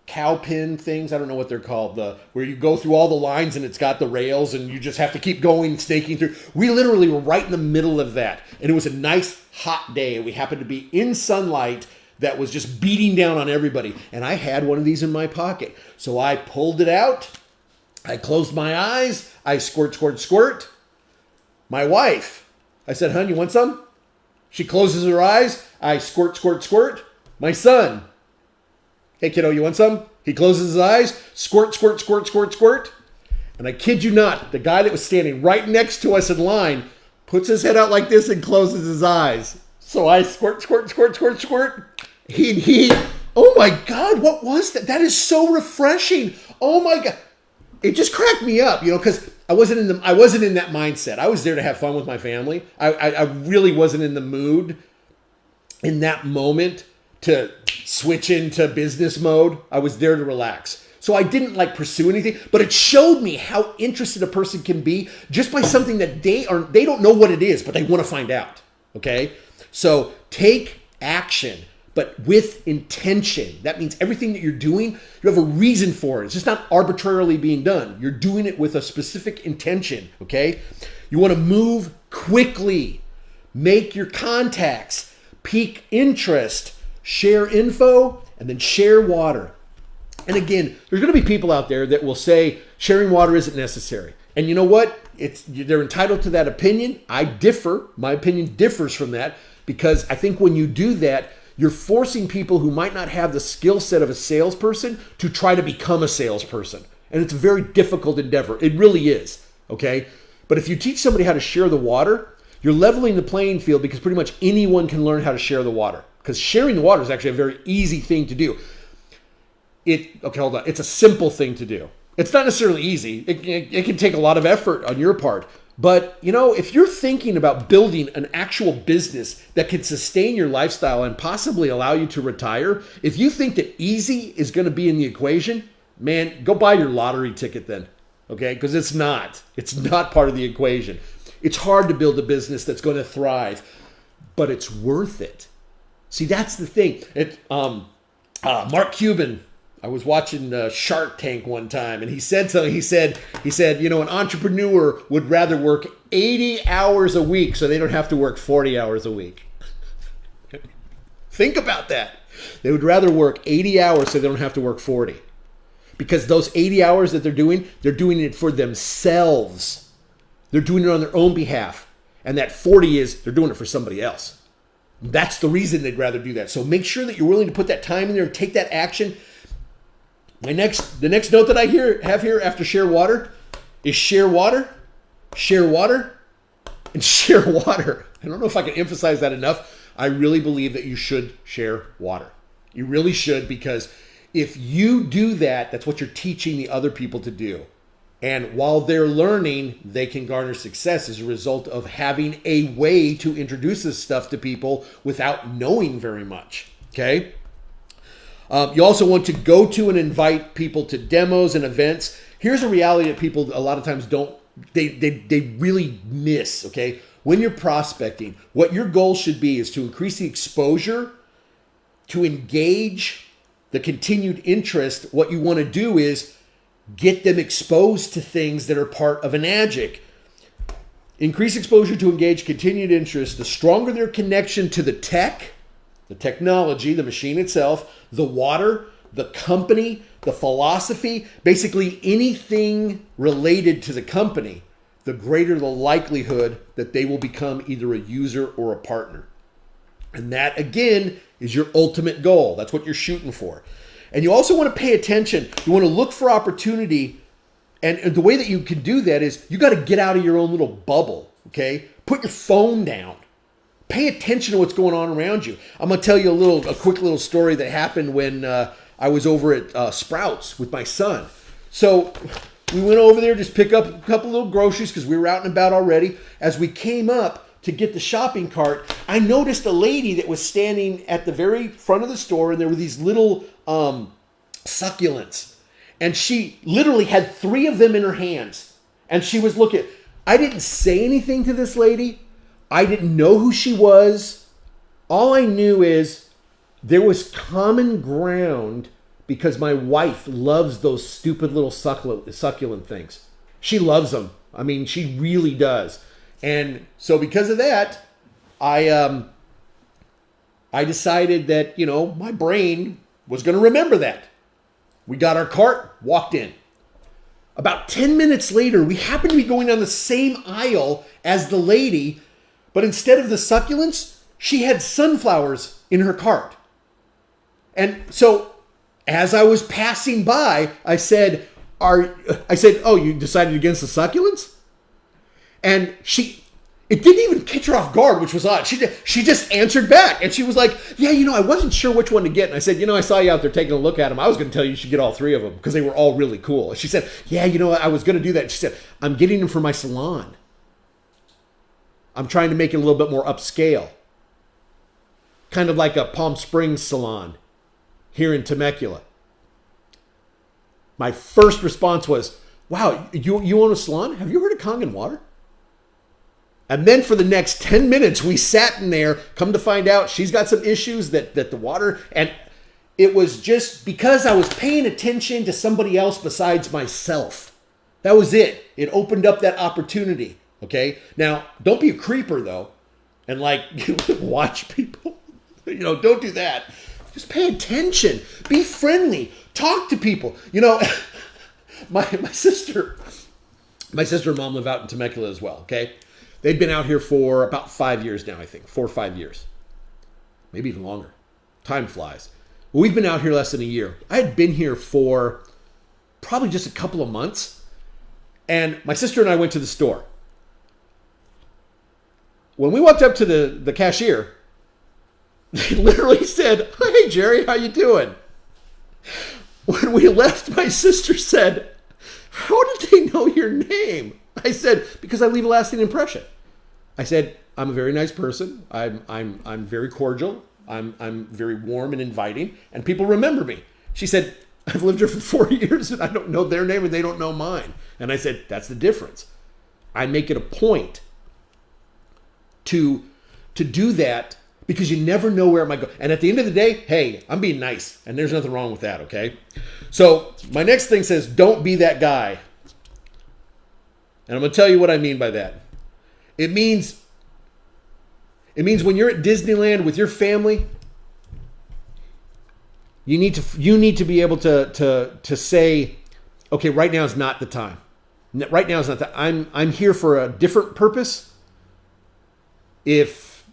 cow pin things. I don't know what they're called. Where you go through all the lines and it's got the rails and you just have to keep going, snaking through. We literally were right in the middle of that. And it was a nice, hot day. We happened to be in sunlight that was just beating down on everybody. And I had one of these in my pocket. So I pulled it out. I closed my eyes. I squirt, squirt, squirt. My wife, I said, hon, you want some? She closes her eyes. I squirt, squirt, squirt. My son. Hey, kiddo, you want some? He closes his eyes. Squirt, squirt, squirt, squirt, squirt. And I kid you not, the guy that was standing right next to us in line puts his head out like this and closes his eyes. So I squirt, squirt, squirt, squirt, squirt. He, oh my God, what was that? That is so refreshing. Oh my God. It just cracked me up, because I wasn't in that mindset. I was there to have fun with my family. I really wasn't in the mood in that moment to switch into business mode. I was there to relax. So I didn't pursue anything, but it showed me how interested a person can be just by something that they don't know what it is, but they want to find out. Okay? So take action, but with intention. That means everything that you're doing, you have a reason for it. It's just not arbitrarily being done. You're doing it with a specific intention, okay? You want to move quickly. Make your contacts. Pique interest. Share info, and then share water. And again, there's going to be people out there that will say sharing water isn't necessary. And you know what? They're entitled to that opinion. I differ. My opinion differs from that, because I think when you do that, you're forcing people who might not have the skill set of a salesperson to try to become a salesperson. And it's a very difficult endeavor. It really is, okay? But if you teach somebody how to share the water, you're leveling the playing field, because pretty much anyone can learn how to share the water. Because sharing the water is actually a very easy thing to do. Okay, hold on. It's a simple thing to do. It's not necessarily easy. It can take a lot of effort on your part. But, if you're thinking about building an actual business that can sustain your lifestyle and possibly allow you to retire, if you think that easy is going to be in the equation, man, go buy your lottery ticket then, okay? Because it's not. It's not part of the equation. It's hard to build a business that's going to thrive, but it's worth it. See, that's the thing. Mark Cuban, I was watching Shark Tank one time, and he said something. He said, an entrepreneur would rather work 80 hours a week so they don't have to work 40 hours a week. Think about that. They would rather work 80 hours so they don't have to work 40. Because those 80 hours that they're doing it for themselves. They're doing it on their own behalf. And that 40 is they're doing it for somebody else. That's the reason they'd rather do that. So make sure that you're willing to put that time in there and take that action. The next note that I have here after share water is share water, and share water. I don't know if I can emphasize that enough. I really believe that you should share water. You really should, because if you do that, that's what you're teaching the other people to do. And while they're learning, they can garner success as a result of having a way to introduce this stuff to people without knowing very much, okay? You also want to go to and invite people to demos and events. Here's a reality that people a lot of times they really miss, okay? When you're prospecting, what your goal should be is to increase the exposure, to engage the continued interest. What you want to do is get them exposed to things that are part of an AGIC. Increase exposure to engage continued interest. The stronger their connection to the tech, the technology, the machine itself, the water, the company, the philosophy, basically anything related to the company, the greater the likelihood that they will become either a user or a partner. And that, again, is your ultimate goal. That's what you're shooting for. And you also want to pay attention. You want to look for opportunity. And the way that you can do that is you got to get out of your own little bubble, okay? Put your phone down. pay attention to what's going on around you. I'm going to tell you a quick little story that happened when I was over at Sprouts with my son. So we went over there, just pick up a couple little groceries because we were out and about already. As we came up to get the shopping cart, I noticed a lady that was standing at the very front of the store, and there were these little succulents. And she literally had 3 of them in her hands. And she was looking. I didn't say anything to this lady. I didn't know who she was. All I knew is there was common ground because my wife loves those stupid little succulent things. She loves them. I mean, she really does. And so because of that, I decided that, my brain was going to remember that. We got our cart, walked in. About 10 minutes later, we happened to be going down the same aisle as the lady, but instead of the succulents, she had sunflowers in her cart. And so as I was passing by, I said, oh, you decided against the succulents? And it didn't even catch her off guard, which was odd. She just answered back, and she was like, yeah, I wasn't sure which one to get. And I said, I saw you out there taking a look at them. I was going to tell you should get all 3 of them because they were all really cool. And she said, yeah, I was going to do that. And she said, I'm getting them for my salon. I'm trying to make it a little bit more upscale. Kind of like a Palm Springs salon here in Temecula. My first response was, wow, you own a salon? Have you heard of Kangen water? And then for the next 10 minutes, we sat in there. Come to find out, she's got some issues that the water, and it was just because I was paying attention to somebody else besides myself. That was it. It opened up that opportunity. Okay? Now, don't be a creeper, though, and watch people. Don't do that. Just pay attention. Be friendly. Talk to people. My sister and mom live out in Temecula as well, okay? They'd been out here for about 5 years now, I think. 4 or 5 years. Maybe even longer. Time flies. Well, we've been out here less than a year. I had been here for probably just a couple of months. And my sister and I went to the store. When we walked up to the cashier, they literally said, hey, Jerry, how you doing? When we left, my sister said, how did they know your name? I said, because I leave a lasting impression. I said, I'm a very nice person. I'm very cordial. I'm very warm and inviting, and people remember me. She said, I've lived here for 4 years and I don't know their name and they don't know mine. And I said, that's the difference. I make it a point to do that because you never know where it might go. And at the end of the day, hey, I'm being nice, and there's nothing wrong with that, okay? So my next thing says, don't be that guy. And I'm going to tell you what I mean by that. It means when you're at Disneyland with your family, you need to be able to say, okay, right now is not the time. Right now is not the I'm here for a different purpose. If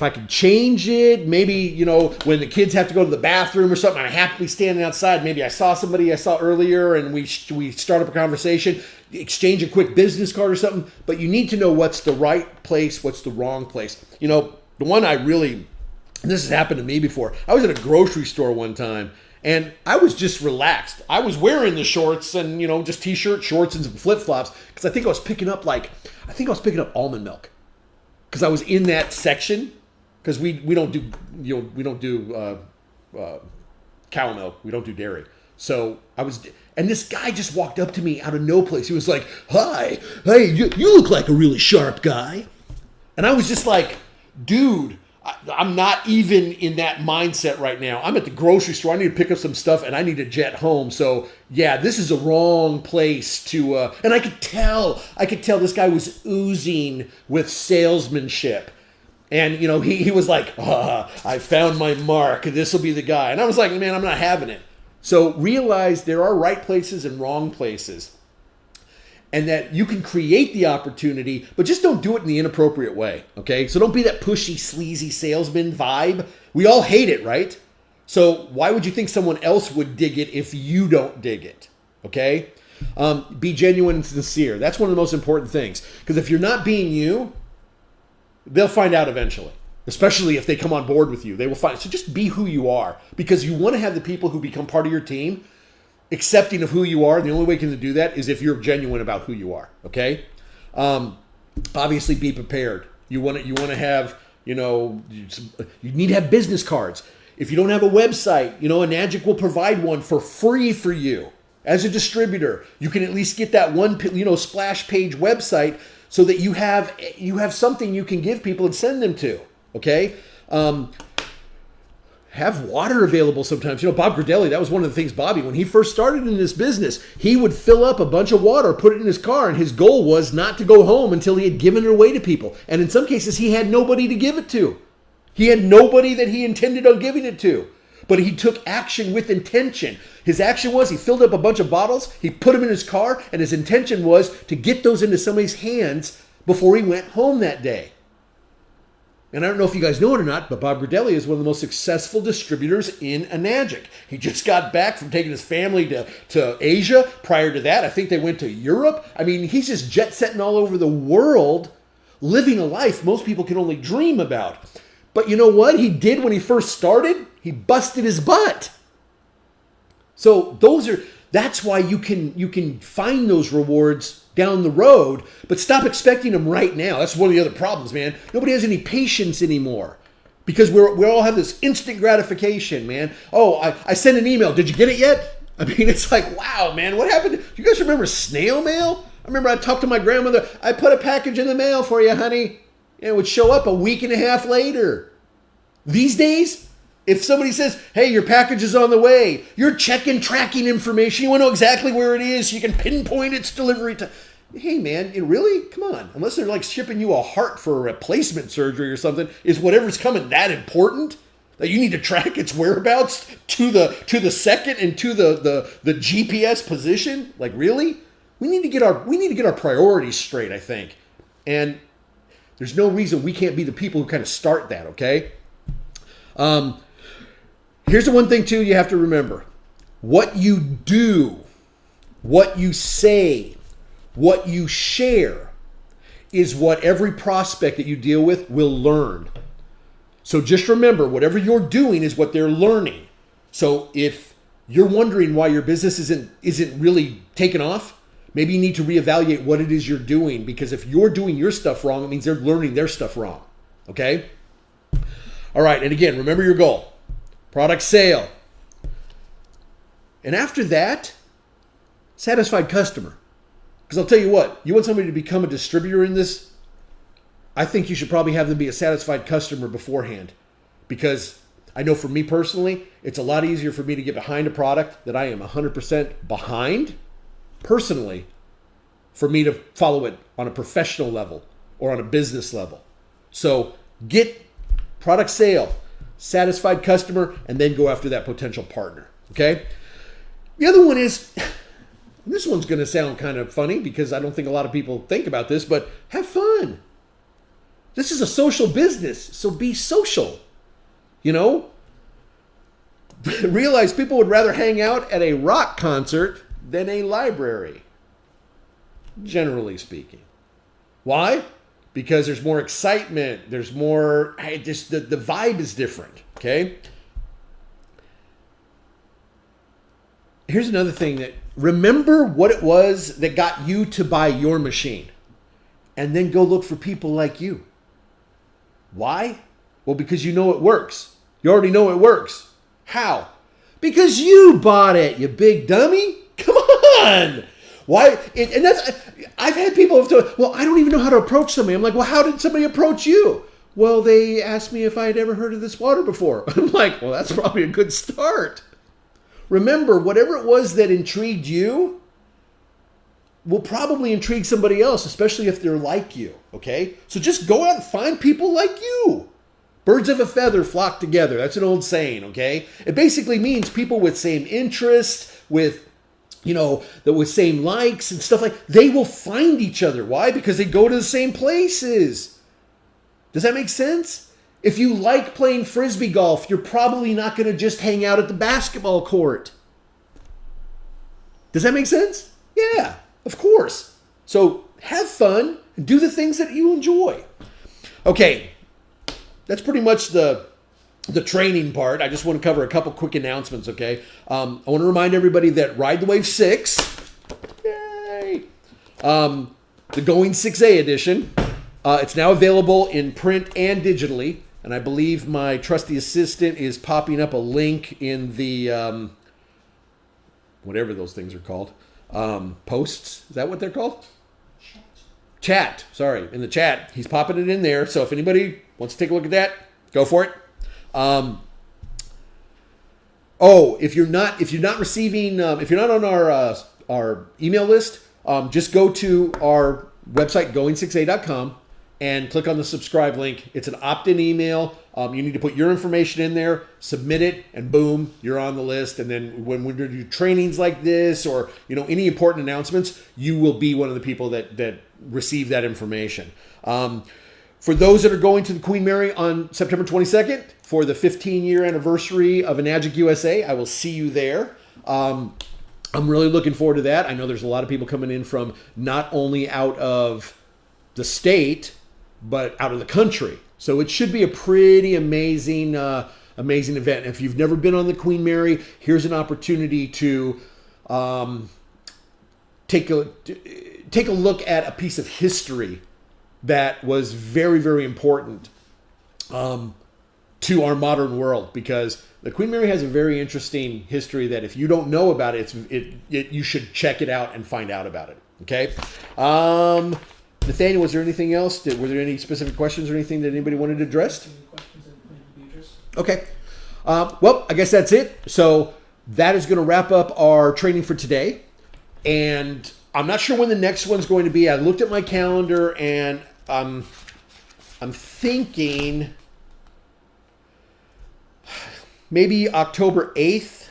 I could change it, maybe, when the kids have to go to the bathroom or something, I have to be standing outside. Maybe I saw somebody I saw earlier and we start up a conversation, exchange a quick business card or something. But you need to know what's the right place, what's the wrong place. The one and this has happened to me before. I was at a grocery store one time and I was just relaxed. I was wearing the shorts and, just t-shirt, shorts, and some flip-flops because I think I was picking up almond milk because I was in that section. Because we don't do cow milk, we don't do dairy. So and this guy just walked up to me out of no place. He was like, "Hi, hey, you look like a really sharp guy," and I was just like, "Dude, I'm not even in that mindset right now. I'm at the grocery store. I need to pick up some stuff, and I need to jet home. So yeah, this is a wrong place to." And I could tell this guy was oozing with salesmanship. And, he was like, I found my mark. This will be the guy. And I was like, man, I'm not having it. So realize there are right places and wrong places. And that you can create the opportunity, but just don't do it in the inappropriate way. Okay? So don't be that pushy, sleazy salesman vibe. We all hate it, right? So why would you think someone else would dig it if you don't dig it? Okay? Be genuine and sincere. That's one of the most important things. Because if you're not being you, they'll find out eventually. Especially if they come on board with you, they will find. So just be who you are, because you want to have the people who become part of your team accepting of who you are. The only way you can do that is if you're genuine about who you are. Okay. Obviously, be prepared. You want to have, you need to have business cards. If you don't have a website, a Nagic will provide one for free for you. As a distributor, you can at least get that one, splash page website so that you have something you can give people and send them to. Okay. Have water available sometimes. Bob Gradelli, that was one of the things, Bobby, when he first started in this business, he would fill up a bunch of water, put it in his car, and his goal was not to go home until he had given it away to people. And in some cases, he had nobody to give it to. He had nobody that he intended on giving it to. But he took action with intention. His action was he filled up a bunch of bottles, he put them in his car, and his intention was to get those into somebody's hands before he went home that day. And I don't know if you guys know it or not, but Bob Gradelli is one of the most successful distributors in Nagic. He just got back from taking his family to Asia. Prior to that, I think they went to Europe. I mean, he's just jet-setting all over the world, living a life most people can only dream about. But you know what he did when he first started? He busted his butt. So that's why you can find those rewards down the road, but stop expecting them right now. That's one of the other problems, man. Nobody has any patience anymore because we all have this instant gratification, man. Oh, I sent an email. Did you get it yet? I mean, it's like, wow, man, what happened? Do you guys remember snail mail? I remember I talked to my grandmother. I put a package in the mail for you, honey. And it would show up a week and a half later. These days, if somebody says, hey, your package is on the way, you're checking tracking information. You want to know exactly where it is so you can pinpoint its delivery time. Hey, man, really? Come on. Unless they're like shipping you a heart for a replacement surgery or something, is whatever's coming that important that you need to track its whereabouts to the second and to the GPS position? Like, really? We need to get our priorities straight, I think. And there's no reason we can't be the people who kind of start that, okay? Here's the one thing, too, you have to remember. What you do, what you say, what you share is what every prospect that you deal with will learn. So just remember, whatever you're doing is what they're learning. So if you're wondering why your business isn't really taking off, maybe you need to reevaluate what it is you're doing, because if you're doing your stuff wrong, it means they're learning their stuff wrong. Okay? All right, and again, remember your goal. Product sale. And after that, satisfied customer. Because I'll tell you what, you want somebody to become a distributor in this, I think you should probably have them be a satisfied customer beforehand. Because I know for me personally, it's a lot easier for me to get behind a product that I am 100% behind, personally, for me to follow it on a professional level or on a business level. So get product sale, satisfied customer, and then go after that potential partner. Okay? The other one is, this one's going to sound kind of funny because I don't think a lot of people think about this, but have fun. This is a social business, so be social. Realize people would rather hang out at a rock concert than a library, generally speaking. Why? Because there's more excitement. There's more, the vibe is different, okay? Here's another thing that, remember what it was that got you to buy your machine, and then go look for people like you. Why? Well, because you know it works. You already know it works. How? Because you bought it, you big dummy. Come on. Why? And that's, I've had people have told, well, I don't even know how to approach somebody. I'm like, well, how did somebody approach you? Well, they asked me if I had ever heard of this water before. I'm like, well, that's probably a good start. Remember, whatever it was that intrigued you will probably intrigue somebody else, especially if they're like you, okay? So just go out and find people like you. Birds of a feather flock together. That's an old saying, okay? It basically means people with same interests, with same likes and stuff like, they will find each other. Why? Because they go to the same places. Does that make sense? If you like playing frisbee golf, you're probably not going to just hang out at the basketball court. Does that make sense? Yeah, of course. So have fun and do the things that you enjoy. Okay, that's pretty much the training part. I just want to cover a couple quick announcements, okay? I want to remind everybody that Ride the Wave 6, yay, the Going 6A edition, it's now available in print and digitally, and I believe my trusty assistant is popping up a link in the, whatever those things are called, posts. Is that what they're called? Chat. Sorry, in the chat. He's popping it in there, so if anybody wants to take a look at that, go for it. If you're not receiving, if you're not on our email list, just go to our website, going6a.com, and click on the subscribe link. It's an opt-in email. You need to put your information in there, submit it, and boom, you're on the list. And then when we do trainings like this, or any important announcements, you will be one of the people that receive that information. For those that are going to the Queen Mary on September 22nd for the 15-year anniversary of Enagic USA, I will see you there. I'm really looking forward to that. I know there's a lot of people coming in from not only out of the state, but out of the country. So it should be a pretty amazing event. If you've never been on the Queen Mary, here's an opportunity to take a look at a piece of history that was very, very important to our modern world, because the Queen Mary has a very interesting history that if you don't know about it, you should check it out and find out about it. Okay. Nathaniel, was there anything else? Were there any specific questions or anything that anybody wanted addressed? Okay. Well, I guess that's it. So that is going to wrap up our training for today. And I'm not sure when the next one's going to be. I looked at my calendar and I'm thinking maybe October 8th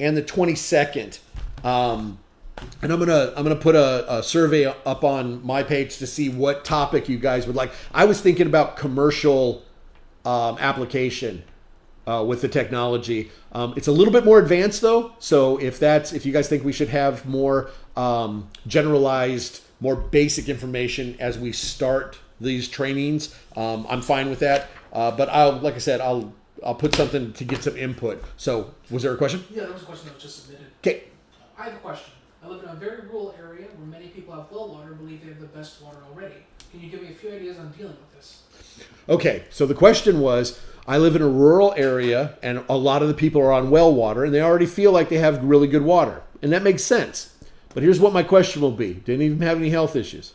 and the 22nd. And I'm gonna put a survey up on my page to see what topic you guys would like. I was thinking about commercial application with the technology. It's a little bit more advanced though. So if you guys think we should have more generalized, more basic information as we start these trainings, I'm fine with that. But like I said, I'll put something to get some input. So was there a question? Yeah, there was a question that was just submitted. Okay. I have a question. I live in a very rural area where many people have well water and believe they have the best water already. Can you give me a few ideas on dealing with this? Okay, so the question was, I live in a rural area and a lot of the people are on well water and they already feel like they have really good water. And that makes sense. But here's what my question will be. Do they even have any health issues?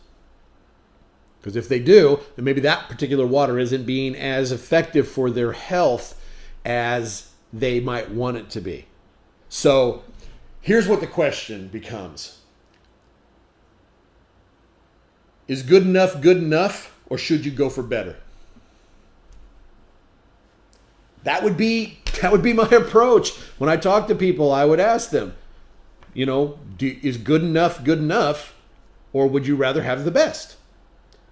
Because if they do, then maybe that particular water isn't being as effective for their health as they might want it to be. So here's what the question becomes. Is good enough, or should you go for better? That would be my approach. When I talk to people, I would ask them, is good enough, or would you rather have the best?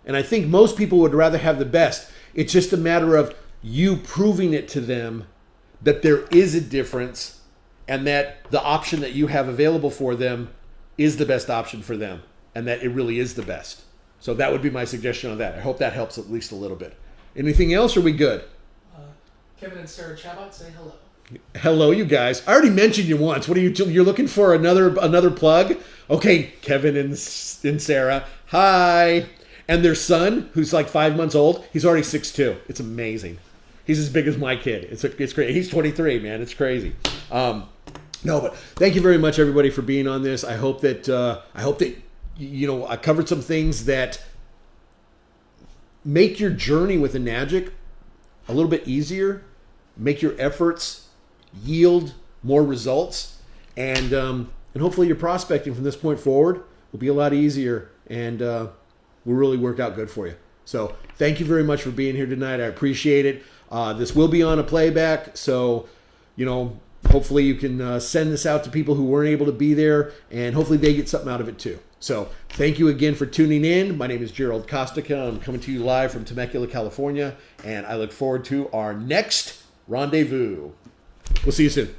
And I think most people would rather have the best. It's just a matter of you proving it to them that there is a difference and that the option that you have available for them is the best option for them and that it really is the best. So that would be my suggestion on that. I hope that helps at least a little bit. Anything else, or are we good? Kevin and Sarah Chabot say hello. Hello, you guys. I already mentioned you once. What are you're looking for another plug? Okay, Kevin and Sarah. Hi. And their son, who's like 5 months old, he's already 6'2". It's amazing. He's as big as my kid. It's great. He's 23, man. It's crazy. No, but thank you very much, everybody, for being on this. I hope that I covered some things that make your journey with Enagic a little bit easier, make your efforts yield more results, and hopefully your prospecting from this point forward will be a lot easier and will really work out good for you. So thank you very much for being here tonight. I appreciate it. This will be on a playback, so hopefully you can send this out to people who weren't able to be there, and hopefully they get something out of it too. So thank you again for tuning in. My name is Gerald Costico. I'm coming to you live from Temecula, California, and I look forward to our next rendezvous. We'll see you soon.